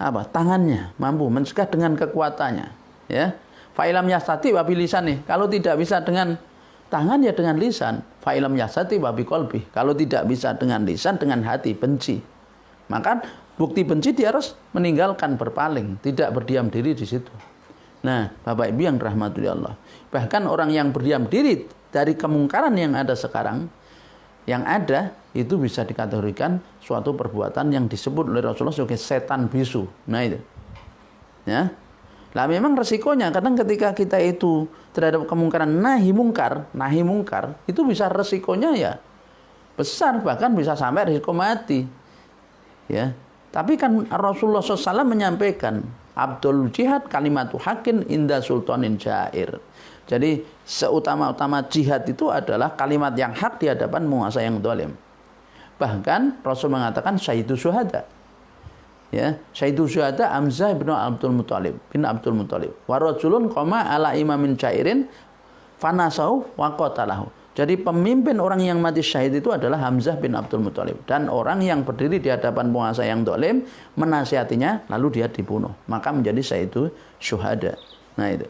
tangannya, mampu mencegah dengan kekuatannya, ya. Fa'ilam yastati wa bilisani, kalau tidak bisa dengan tangan ya dengan lisan. Fa'ilam yastati wa biqalbi, kalau tidak bisa dengan lisan, dengan hati, benci. Maka bukti benci dia harus meninggalkan, berpaling, tidak berdiam diri di situ. Nah, Bapak Ibu yang dirahmati Allah, bahkan orang yang berdiam diri dari kemungkaran yang ada sekarang, yang ada itu bisa dikategorikan suatu perbuatan yang disebut oleh Rasulullah sebagai setan bisu. Nah itu, ya. Nah memang resikonya kadang ketika kita itu terhadap kemungkaran nahi mungkar itu bisa resikonya ya besar, bahkan bisa sampai risiko mati, ya. Tapi kan Rasulullah SAW menyampaikan Abdul jihad kalimatu hakin inda sultanin jair. Jadi seutama-utama jihad itu adalah kalimat yang hak di hadapan penguasa yang zalim. Bahkan Rasul mengatakan syahidu syuhada. Ya, syahidu syuhada Hamzah bin Abdul Muthalib. Wa rajulun qama ala imamin jairin fanasau wa qatalahu. Jadi pemimpin orang yang mati syahid itu adalah Hamzah bin Abdul Muthalib, dan orang yang berdiri di hadapan penguasa yang zalim menasihatinya lalu dia dibunuh, maka menjadi syahidu syuhada. Nah itu.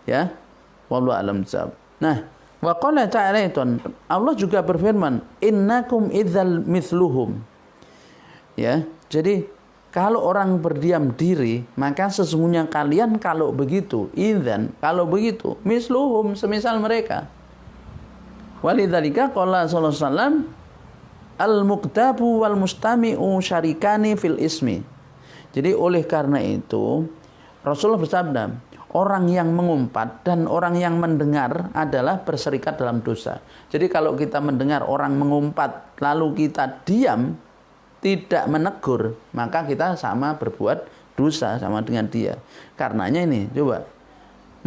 Ya, wallahu a'lam bishawab. Nah, wa qala ta'ala, Allah juga berfirman, innakum idzal mithluhum. Ya, jadi kalau orang berdiam diri, maka sesungguhnya kalian kalau begitu, kalau begitu, misluhum, semisal mereka. Walidzalika qala sallallahu alaihi wasallam, al-muqtabu wal mustami'u syarikani fil ismi. Jadi oleh karena itu Rasulullah bersabda, orang yang mengumpat dan orang yang mendengar adalah berserikat dalam dosa. Jadi kalau kita mendengar orang mengumpat lalu kita diam, tidak menegur, maka kita sama berbuat dosa sama dengan dia. Karenanya ini coba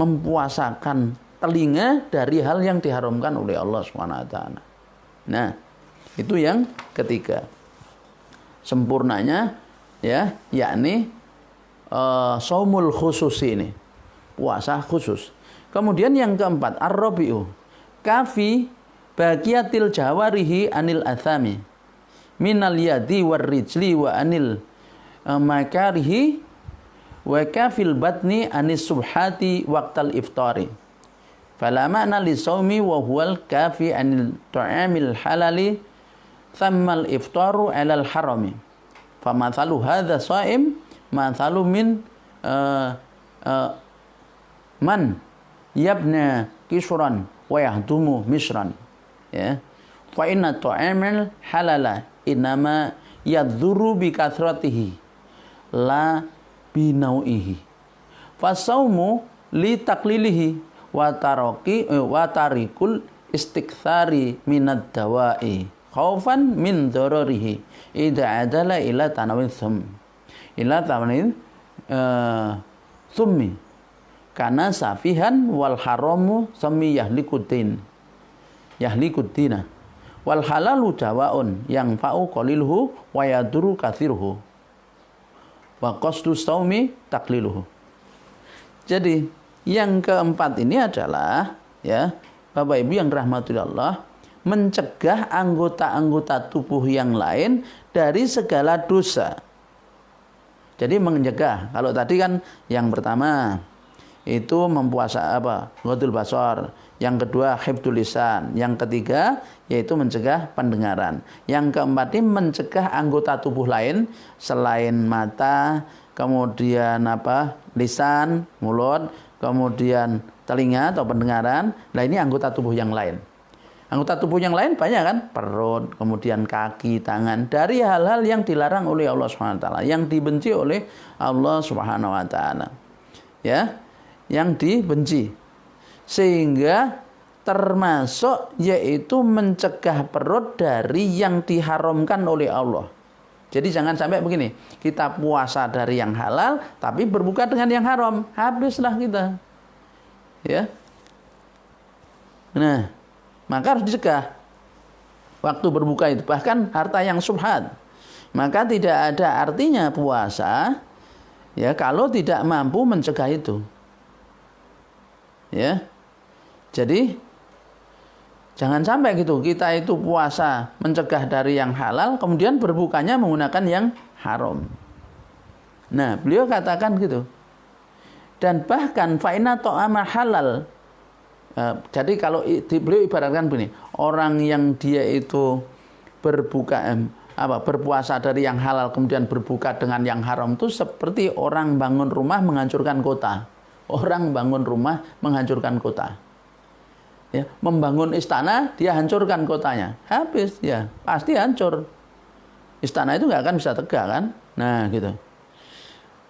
mempuasakan telinga dari hal yang diharamkan oleh Allah SWT. Nah, itu yang ketiga. Sempurnanya ya, yakni shaumul khusus ini, puasa khusus. Kemudian yang keempat, ar-rabi'u kafi baqiyatil jawarihi anil athami minal yadi war rijli wa anil makarihi wa kafil batni anis subhati waqtal iftari. Fala ma'na li shaumi wa huwal kafi anil ta'amil halali thammal iftaru alal harami. Famathalu hadha sha'im mathalu min man yabna kisran wa yahdumu misran. Ya. Fa inna ta'amil halala inama yadhuru bi kathratihi la binau'ihi. Fasaumu li taklilihi wa tarikul istikthari minad dawa'i khaufan min dararihi idza adala ila tanawin thummi kana safihan wal haramu sami yahlikuddina wal halalu dawaun yang fa'u qaliluhu wa yaduru katsiruhu wa qasdu saumi takliluhu. Jadi yang keempat ini adalah, ya Bapak Ibu yang dirahmati Allah, mencegah anggota-anggota tubuh yang lain dari segala dosa. Jadi mencegah. Kalau tadi kan yang pertama itu mempuasa ghadul basar, yang kedua hifdzul lisan, yang ketiga yaitu mencegah pendengaran, yang keempat ini mencegah anggota tubuh lain selain mata, kemudian lisan, mulut, kemudian telinga atau pendengaran. Nah ini anggota tubuh yang lain. Anggota tubuh yang lain banyak kan, perut, kemudian kaki, tangan, dari hal-hal yang dilarang oleh Allah SWT, yang dibenci oleh Allah SWT, ya, yang dibenci. Sehingga termasuk yaitu mencegah perut dari yang diharamkan oleh Allah. Jadi jangan sampai begini, kita puasa dari yang halal tapi berbuka dengan yang haram, habislah kita. Ya. Nah, maka harus dicegah waktu berbuka itu, bahkan harta yang subhat. Maka tidak ada artinya puasa ya kalau tidak mampu mencegah itu. Ya. Jadi jangan sampai gitu kita itu puasa mencegah dari yang halal kemudian berbukanya menggunakan yang haram. Nah, beliau katakan gitu. Dan bahkan fa'ina ta'ama halal. Jadi kalau beliau ibaratkan begini, orang yang dia itu berpuasa dari yang halal kemudian berbuka dengan yang haram itu seperti orang bangun rumah menghancurkan kota. Orang bangun rumah menghancurkan kota. Ya, membangun istana dia hancurkan kotanya. Habis ya, pasti hancur. Istana itu nggak akan bisa tegak kan? Nah, gitu.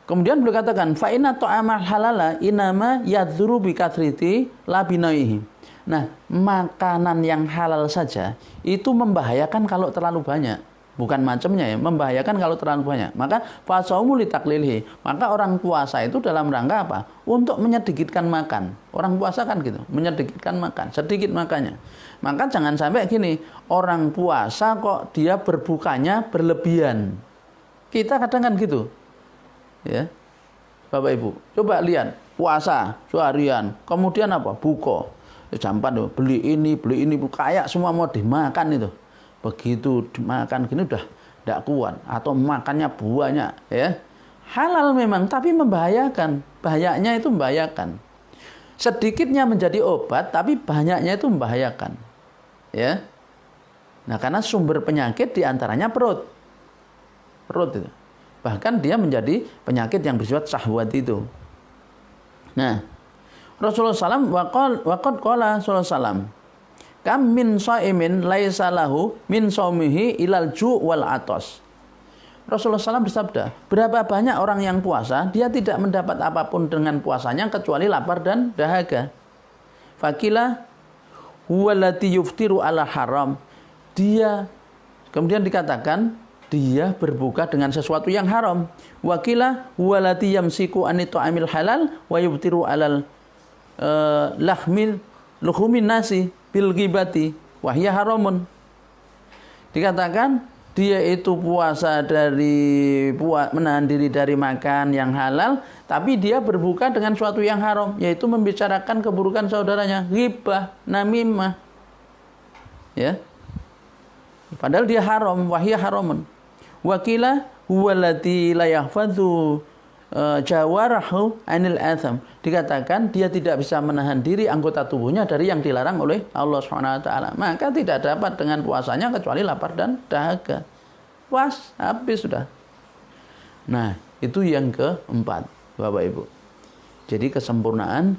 Kemudian beliau katakan fa inna ta'amal halala inama yadzuru bi kathriti la binaihi. Nah, makanan yang halal saja itu membahayakan kalau terlalu banyak. Bukan macamnya ya, membahayakan kalau terlalu banyak. Maka fasaumu litaklilhi. Maka orang puasa itu dalam rangka apa? Untuk menyedikitkan makan. Orang puasa kan gitu, menyedikitkan makan, sedikit makannya. Maka jangan sampai gini, orang puasa kok dia berbukanya berlebihan. Kita kadang kan gitu. Ya. Bapak Ibu, coba lihat, puasa seharian, kemudian apa? Buka. Jampan beli ini, kayak semua mau dimakan itu. Begitu makan gini udah tidak kuat atau makannya banyak ya. Halal memang tapi membahayakan. Bahayanya itu membahayakan. Sedikitnya menjadi obat tapi banyaknya itu membahayakan. Ya. Nah, karena sumber penyakit diantaranya perut. Perut itu. Bahkan dia menjadi penyakit yang bersifat syahwat itu. Nah, Rasulullah SAW waqad qala sallallahu alaihi wasallam kam min shaimin laisa lahu min shaumihi ilal ju' wal atos. Rasulullah SAW bersabda, berapa banyak orang yang puasa, dia tidak mendapat apapun dengan puasanya kecuali lapar dan dahaga. Fakila huwallati yuftiru ala haram. Dia, kemudian dikatakan, dia berbuka dengan sesuatu yang haram. Wakila huwallati yamsiku anitu amil halal wa yuftiru alal luhumin nasi bil ghibati wahya haramun. Dikatakan dia itu puasa dari menahan diri dari makan yang halal, tapi dia berbuka dengan suatu yang haram, yaitu membicarakan keburukan saudaranya, ghibah, namimah. Ya. Padahal dia haram, wahya haramun. Wakila huwallati la yahfadzu jawarahu anil atham. Dikatakan dia tidak bisa menahan diri anggota tubuhnya dari yang dilarang oleh Allah SWT. Maka tidak dapat dengan puasanya kecuali lapar dan dahaga. Puas, habis sudah. Nah, itu yang keempat, Bapak Ibu. Jadi kesempurnaan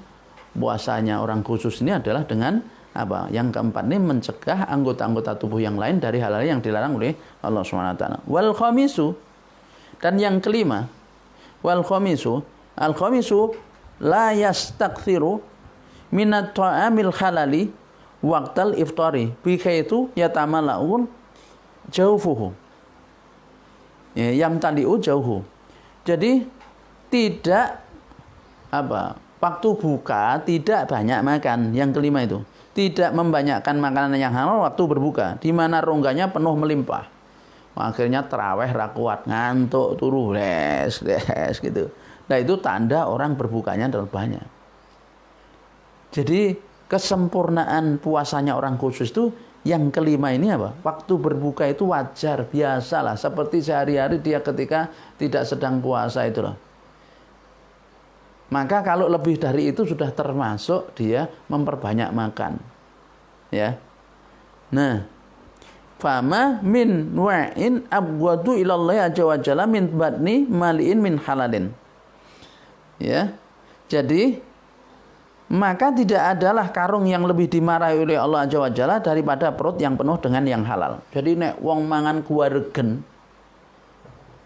puasanya orang khusus ini adalah dengan apa? Yang keempat ini mencegah anggota-anggota tubuh yang lain dari hal-hal yang dilarang oleh Allah SWT. Wal khamisu, dan yang kelima, wal khamisu, al khamisu la yastakthiru minat ta'amil halali waqtal iftari bi kaitu yatamalaun jaufuhu. Ya, yang taliu jauhu. Jadi tidak waktu buka tidak banyak makan. Yang kelima itu, tidak membanyakkan makanan yang halal waktu berbuka, di mana rongganya penuh melimpah. Akhirnya terawih rakuat, ngantuk, turu, les gitu. Nah, itu tanda orang berbukanya terlalu banyak. Jadi kesempurnaan puasanya orang khusus itu yang kelima ini apa? Waktu berbuka itu wajar, biasalah, seperti sehari-hari dia ketika tidak sedang puasa itu loh. Maka kalau lebih dari itu sudah termasuk dia memperbanyak makan. Ya. Nah, fama min wa'in abghadu ilallahi azza wa jalla min batni mali'in min halalin. Ya. Jadi maka tidak adalah karung yang lebih dimarahi oleh Allah azza wa jalla daripada perut yang penuh dengan yang halal. Jadi nek wong mangan guaregen,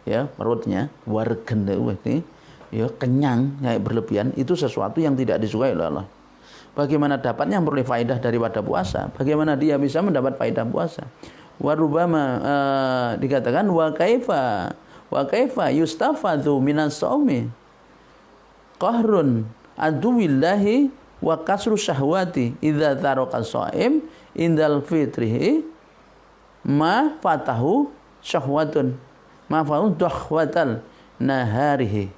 ya, perutnya guaregen ini ya kenyang kayak berlebihan, itu sesuatu yang tidak disukai oleh Allah. Bagaimana dapatnya memperoleh faedah daripada puasa? Bagaimana dia bisa mendapat faedah puasa? Warubama dikatakan wa kaifa yustafadhu minas shaumi qahrun aduwillahi wa kasru syahwati idza taraka shaim indal fitrihi ma fatahu syahwatun ma fa'u dahwatal naharihi.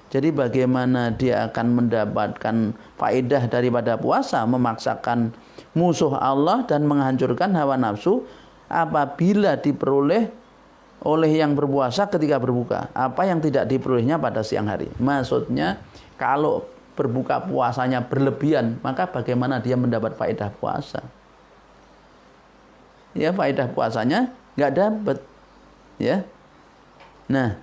Jadi bagaimana dia akan mendapatkan faedah daripada puasa, memaksakan musuh Allah dan menghancurkan hawa nafsu apabila diperoleh oleh yang berpuasa ketika berbuka apa yang tidak diperolehnya pada siang hari. Maksudnya kalau berbuka puasanya berlebihan, maka bagaimana dia mendapat faedah puasa? Ya, faedah puasanya nggak dapat. Ya. Nah,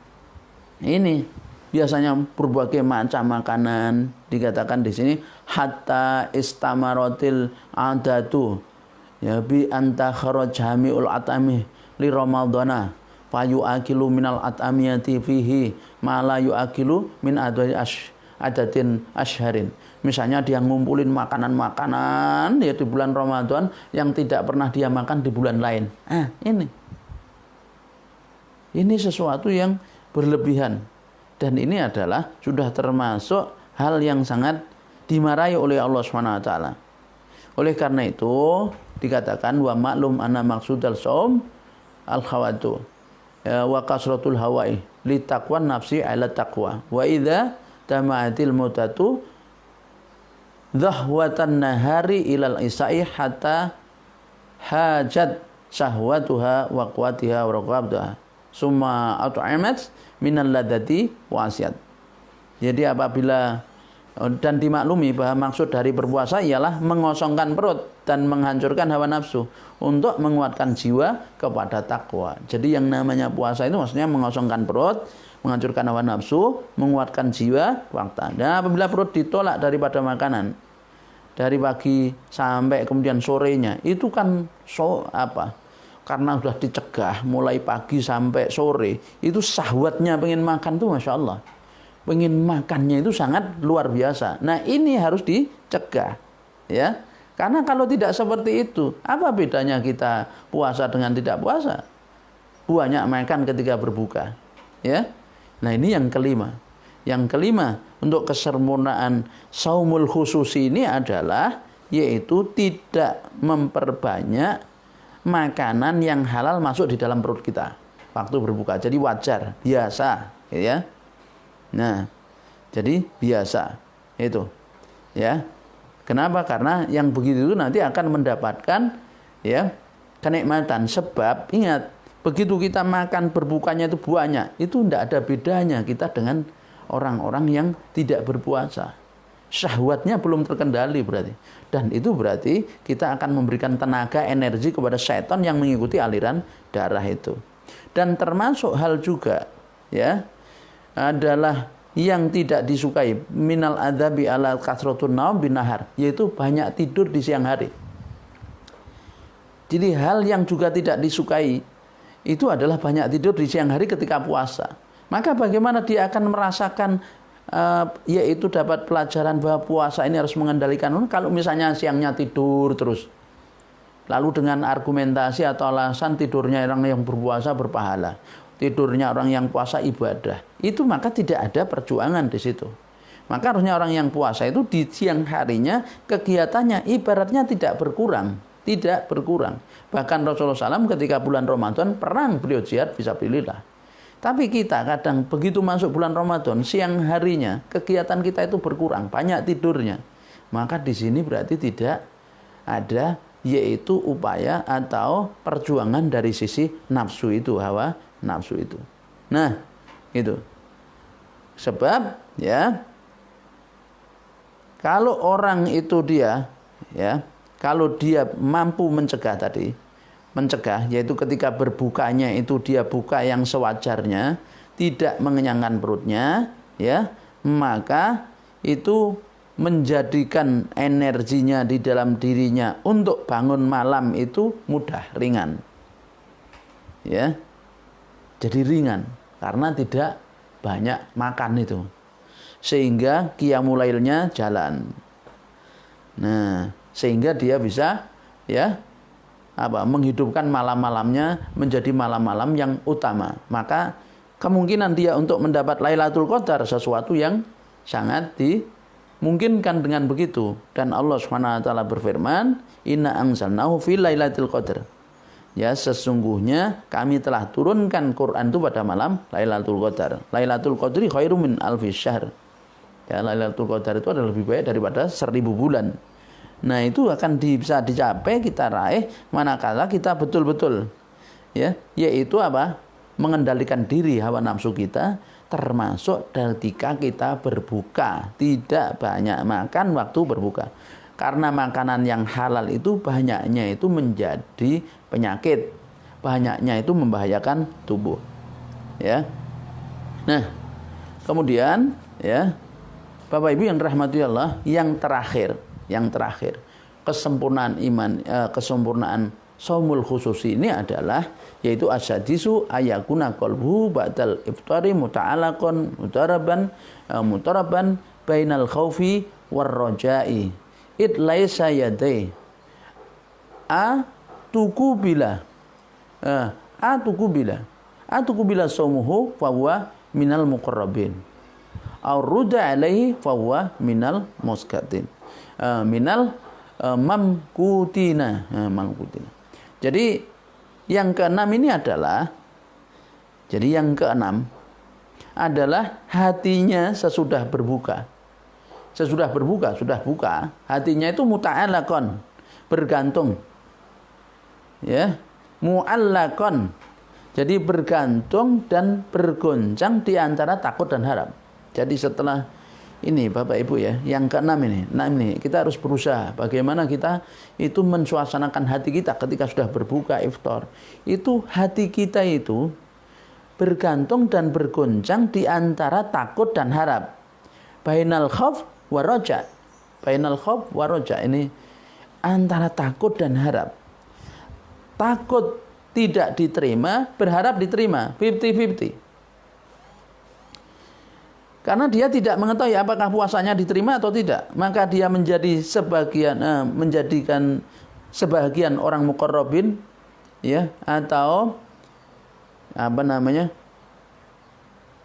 ini biasanya berbagai macam makanan dikatakan di sini hatta istamaratil adatu ya bi anta kharaj jami'ul atami li ramadhana fayu akilu minal atamiyati fihi ma la yuakilu min adatin asharin. Misalnya dia ngumpulin makanan-makanan ya di bulan Ramadan yang tidak pernah dia makan di bulan lain. Ini sesuatu yang berlebihan. Dan ini adalah sudah termasuk hal yang sangat dimarahi oleh Allah SWT. Oleh karena itu dikatakan wa maklum anna maksudal shaum al-khawatu wa kasratul hawai li taqwan nafsi ala taqwa wa idza tama'atil mutatu dhahwatan nahari ilal isai hatta hajat syahwatuha wa quwwatiha wa raqabatuha summa at'amat minal ladati wasiat. Jadi apabila dan dimaklumi bahwa maksud dari berpuasa ialah mengosongkan perut dan menghancurkan hawa nafsu untuk menguatkan jiwa kepada takwa. Jadi yang namanya puasa itu maksudnya mengosongkan perut, menghancurkan hawa nafsu, menguatkan jiwa waktu. Dan apabila perut ditolak daripada makanan dari pagi sampai kemudian sorenya, itu kan karena sudah dicegah mulai pagi sampai sore, itu syahwatnya pengen makan tuh Masya Allah. Pengen makannya itu sangat luar biasa. Nah ini harus dicegah. Ya. Karena kalau tidak seperti itu, apa bedanya kita puasa dengan tidak puasa? Banyak makan ketika berbuka. Ya. Nah ini yang kelima. Yang kelima untuk kesempurnaan saumul khususi ini adalah yaitu tidak memperbanyak makanan yang halal masuk di dalam perut kita waktu berbuka. Jadi wajar, biasa, ya. Nah, jadi biasa itu, ya. Kenapa? Karena yang begitu itu nanti akan mendapatkan ya kenikmatan. Sebab ingat, begitu kita makan berbukanya itu banyak, itu tidak ada bedanya kita dengan orang-orang yang tidak berpuasa. Syahwatnya belum terkendali berarti. Dan itu berarti kita akan memberikan tenaga, energi kepada syaitan yang mengikuti aliran darah itu. Dan termasuk hal juga ya adalah yang tidak disukai minal adzabi ala kasratun naum binahar, yaitu banyak tidur di siang hari. Jadi hal yang juga tidak disukai itu adalah banyak tidur di siang hari ketika puasa. Maka bagaimana dia akan merasakan yaitu dapat pelajaran bahwa puasa ini harus mengendalikan kalau misalnya siangnya tidur terus. Lalu dengan argumentasi atau alasan tidurnya orang yang berpuasa berpahala, tidurnya orang yang puasa ibadah, itu maka tidak ada perjuangan di situ. Maka harusnya orang yang puasa itu di siang harinya kegiatannya ibaratnya tidak berkurang. Bahkan Rasulullah SAW ketika bulan Ramadan perang beliau jihad fisabilillah. Tapi kita kadang begitu masuk bulan Ramadan siang harinya kegiatan kita itu berkurang, banyak tidurnya. Maka di sini berarti tidak ada yaitu upaya atau perjuangan dari sisi nafsu itu, hawa nafsu itu. Nah, itu. Sebab ya kalau orang itu dia ya, kalau dia mampu mencegah yaitu ketika berbukanya itu dia buka yang sewajarnya, tidak mengenyangkan perutnya, ya, maka itu menjadikan energinya di dalam dirinya untuk bangun malam itu mudah, ringan. Ya. Jadi ringan karena tidak banyak makan itu. Sehingga qiyamul lailnya jalan. Nah, sehingga dia bisa ya menghidupkan malam-malamnya menjadi malam-malam yang utama. Maka kemungkinan dia untuk mendapat Lailatul Qadar sesuatu yang sangat dimungkinkan dengan begitu. Dan Allah SWT berfirman, "Inna anzalnahu fi Lailatul Qadar." Ya, sesungguhnya kami telah turunkan Quran itu pada malam Lailatul Qadar. Lailatul Qadri khairum min alfi syahr. Ya, Lailatul Qadar itu adalah lebih baik daripada 1000 bulan. Nah, itu akan bisa dicapai, kita raih manakala kita betul-betul ya, yaitu mengendalikan diri hawa nafsu kita, termasuk ketika kita berbuka. Tidak banyak makan waktu berbuka. Karena makanan yang halal itu banyaknya itu menjadi penyakit. Banyaknya itu membahayakan tubuh. Ya. Nah, kemudian ya, Bapak Ibu yang dirahmati Allah, yang terakhir, kesempurnaan iman, kesempurnaan shaumul khususi ini adalah yaitu asyadisu ayakuna qalbu ba'dal iftari muta'alaqan mutaraban bainal khaufi war raja'i id laisa yadai atuku bila saumuhu fa huwa minal muqarrabin aw ruda alaihi fa huwa minal muskatin minal mamkutina. Jadi yang keenam ini adalah hatinya sesudah berbuka. Sudah buka, hatinya itu muta'allaqan, bergantung. Ya, mu'allaqan. Jadi bergantung dan bergoncang di antara takut dan harap. Jadi setelah ini Bapak Ibu ya, yang keenam ini. Nah ini kita harus berusaha bagaimana kita itu mensuasanakan hati kita ketika sudah berbuka iftar. Itu hati kita itu bergantung dan bergoncang di antara takut dan harap. Bainal khauf wa raja. Bainal khauf wa raja, ini antara takut dan harap. Takut tidak diterima, berharap diterima, 50-50. Karena dia tidak mengetahui apakah puasanya diterima atau tidak, maka dia menjadikan sebagian orang muqarrabin, ya, atau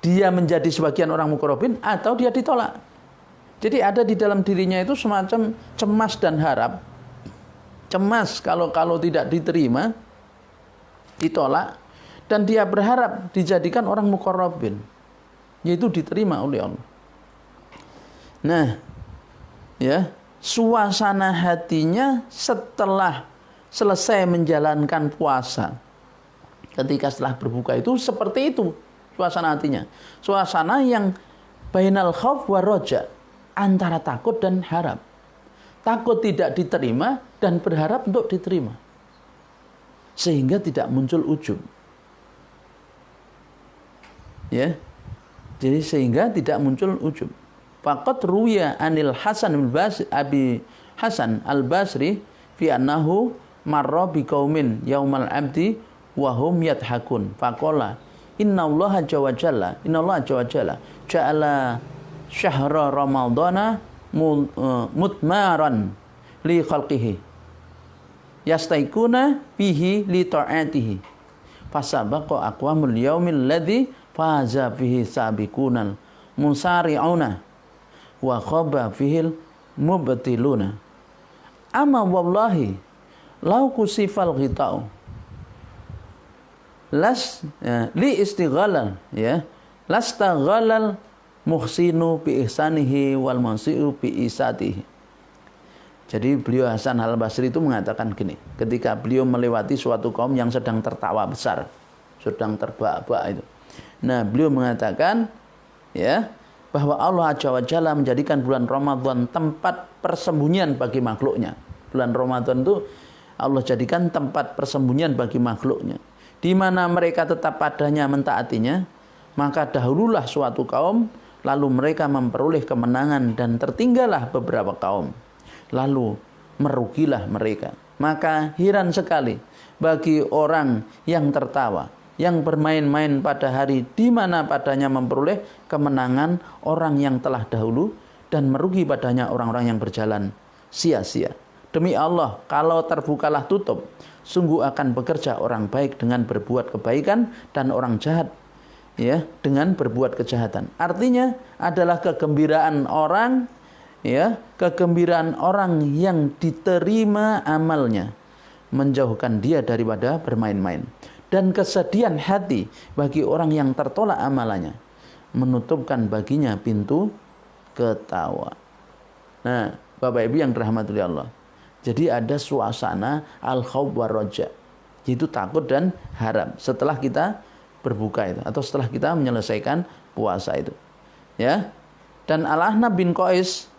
dia menjadi sebagian orang muqarrabin atau dia ditolak. Jadi ada di dalam dirinya itu semacam cemas dan harap. Cemas kalau tidak diterima, ditolak, dan dia berharap dijadikan orang muqarrabin, yaitu diterima oleh Allah. Nah, ya, suasana hatinya setelah selesai menjalankan puasa, ketika setelah berbuka itu seperti itu suasana hatinya. Suasana yang bainal khauf wa raja, antara takut dan harap. Takut tidak diterima dan berharap untuk diterima. Sehingga tidak muncul ujub. Ya. Jadi sehingga tidak muncul ujub. Faqat ruya anil Hasan Abi Hasan Al-Basri fi annahu marra biqaumin yaumal abdi wa hum yadhakun. Faqala innallaha jalla ja'ala syahra ramadhana mutmaran li khalqihi yastaikuna bihi li ta'atihi fasabaqa aqwamul yaumil ladzi faza fihi sabiqunal musari'una wa khaba fihil mubtiluna amma wallahi law kusifal ghita'u li istighalal, ya, lastaghalal muhsinu bi ihsanihi wal musii'u bi isatihi. Jadi beliau Hasan Al-Basri itu mengatakan gini, ketika beliau melewati suatu kaum yang sedang tertawa besar, sedang terbahak-bahak itu. Nah, beliau mengatakan, ya, bahwa Allah Azza wa Jalla menjadikan bulan Ramadan tempat persembunyian bagi makhluknya. Bulan Ramadan itu Allah jadikan tempat persembunyian bagi makhluknya, di mana mereka tetap padanya mentaatinya, maka dahululah suatu kaum, lalu mereka memperoleh kemenangan dan tertinggallah beberapa kaum, lalu merugilah mereka. Maka heran sekali bagi orang yang tertawa, yang bermain-main pada hari di mana padanya memperoleh kemenangan orang yang telah dahulu, dan merugi padanya orang-orang yang berjalan sia-sia. Demi Allah, kalau terbukalah tutup, sungguh akan bekerja orang baik dengan berbuat kebaikan dan orang jahat, ya, dengan berbuat kejahatan. Artinya adalah kegembiraan orang, ya, kegembiraan orang yang diterima amalnya, menjauhkan dia daripada bermain-main, dan kesedihan hati bagi orang yang tertolak amalannya, menutupkan baginya pintu ketawa. Nah, Bapak Ibu yang dirahmati Allah, jadi ada suasana al-khauf wa raja, yaitu takut dan harap. Setelah kita berbuka itu atau setelah kita menyelesaikan puasa itu. Ya. Dan Al-Ahnaf bin Qais,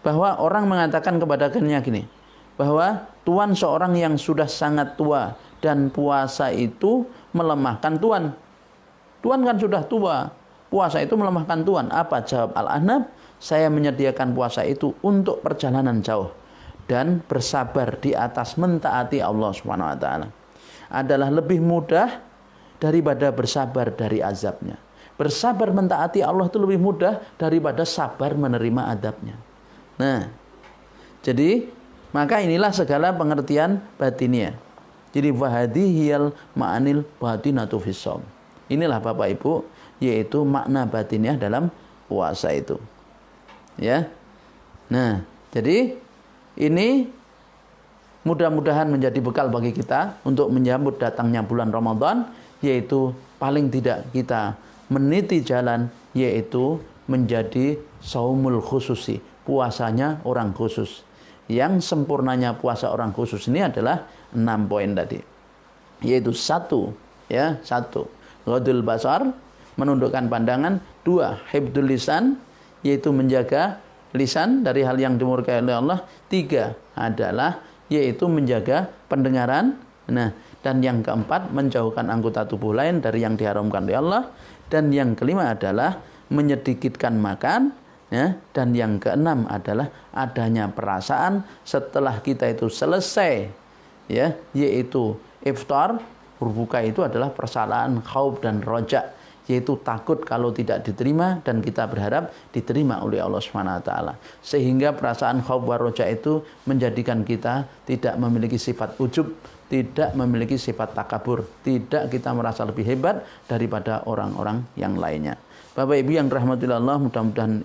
bahwa orang mengatakan kepadanya gini, bahwa tuan seorang yang sudah sangat tua dan puasa itu melemahkan tuan. Tuan kan sudah tua, puasa itu melemahkan tuan. Apa jawab Al-Ahnaf? Saya menyediakan puasa itu untuk perjalanan jauh dan bersabar di atas mentaati Allah Subhanahu wa taala adalah lebih mudah daripada bersabar dari azabnya. Bersabar mentaati Allah itu lebih mudah daripada sabar menerima adabnya. Nah, jadi maka inilah segala pengertian batinnya. Jadi wahadihiyal ma'anil batinatu fis-shaum. Inilah Bapak Ibu, yaitu makna batinnya dalam puasa itu. Ya. Nah, jadi ini mudah-mudahan menjadi bekal bagi kita untuk menyambut datangnya bulan Ramadan, yaitu paling tidak kita meniti jalan, yaitu menjadi saumul khususi, puasanya orang khusus. Yang sempurnanya puasa orang khusus ini adalah 6 poin tadi, yaitu 1, ghadul basar, menundukkan pandangan. 2, hifdzul lisan, yaitu menjaga lisan dari hal yang dimurkai oleh Allah. 3 adalah yaitu menjaga pendengaran. Nah, dan yang keempat, menjauhkan anggota tubuh lain dari yang diharamkan oleh Allah. Dan yang kelima adalah menyedikitkan makan, ya. Dan yang keenam adalah adanya perasaan setelah kita itu selesai, ya, yaitu iftar, berbuka itu adalah perasaan khauf dan roja, yaitu takut kalau tidak diterima dan kita berharap diterima oleh Allah Subhanahu wa taala. Sehingga perasaan khauf wa roja itu menjadikan kita tidak memiliki sifat ujub, tidak memiliki sifat takabur, tidak kita merasa lebih hebat daripada orang-orang yang lainnya. Bapak Ibu yang dirahmati Allah, mudah-mudahan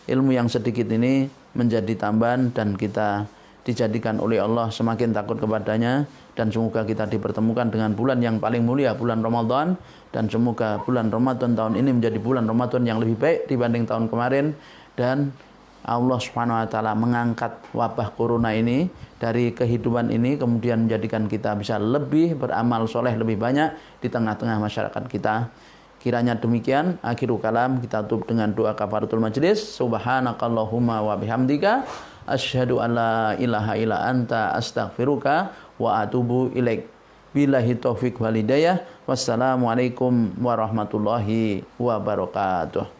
ilmu yang sedikit ini menjadi tambahan dan kita dijadikan oleh Allah semakin takut kepadanya, dan semoga kita dipertemukan dengan bulan yang paling mulia, bulan Ramadan, dan semoga bulan Ramadan tahun ini menjadi bulan Ramadan yang lebih baik dibanding tahun kemarin, dan Allah Subhanahu wa taala mengangkat wabah corona ini dari kehidupan ini, kemudian menjadikan kita bisa lebih beramal soleh lebih banyak di tengah-tengah masyarakat kita. Kiranya demikian. Akhiru kalam, kita tutup dengan doa kafaratul majlis. Subhanakallahumma wa bihamdika asyhadu an la ilaha illa anta astaghfiruka wa atubu ilaik. Billahi taufik wal hidayah. Wassalamualaikum warahmatullahi wabarakatuh.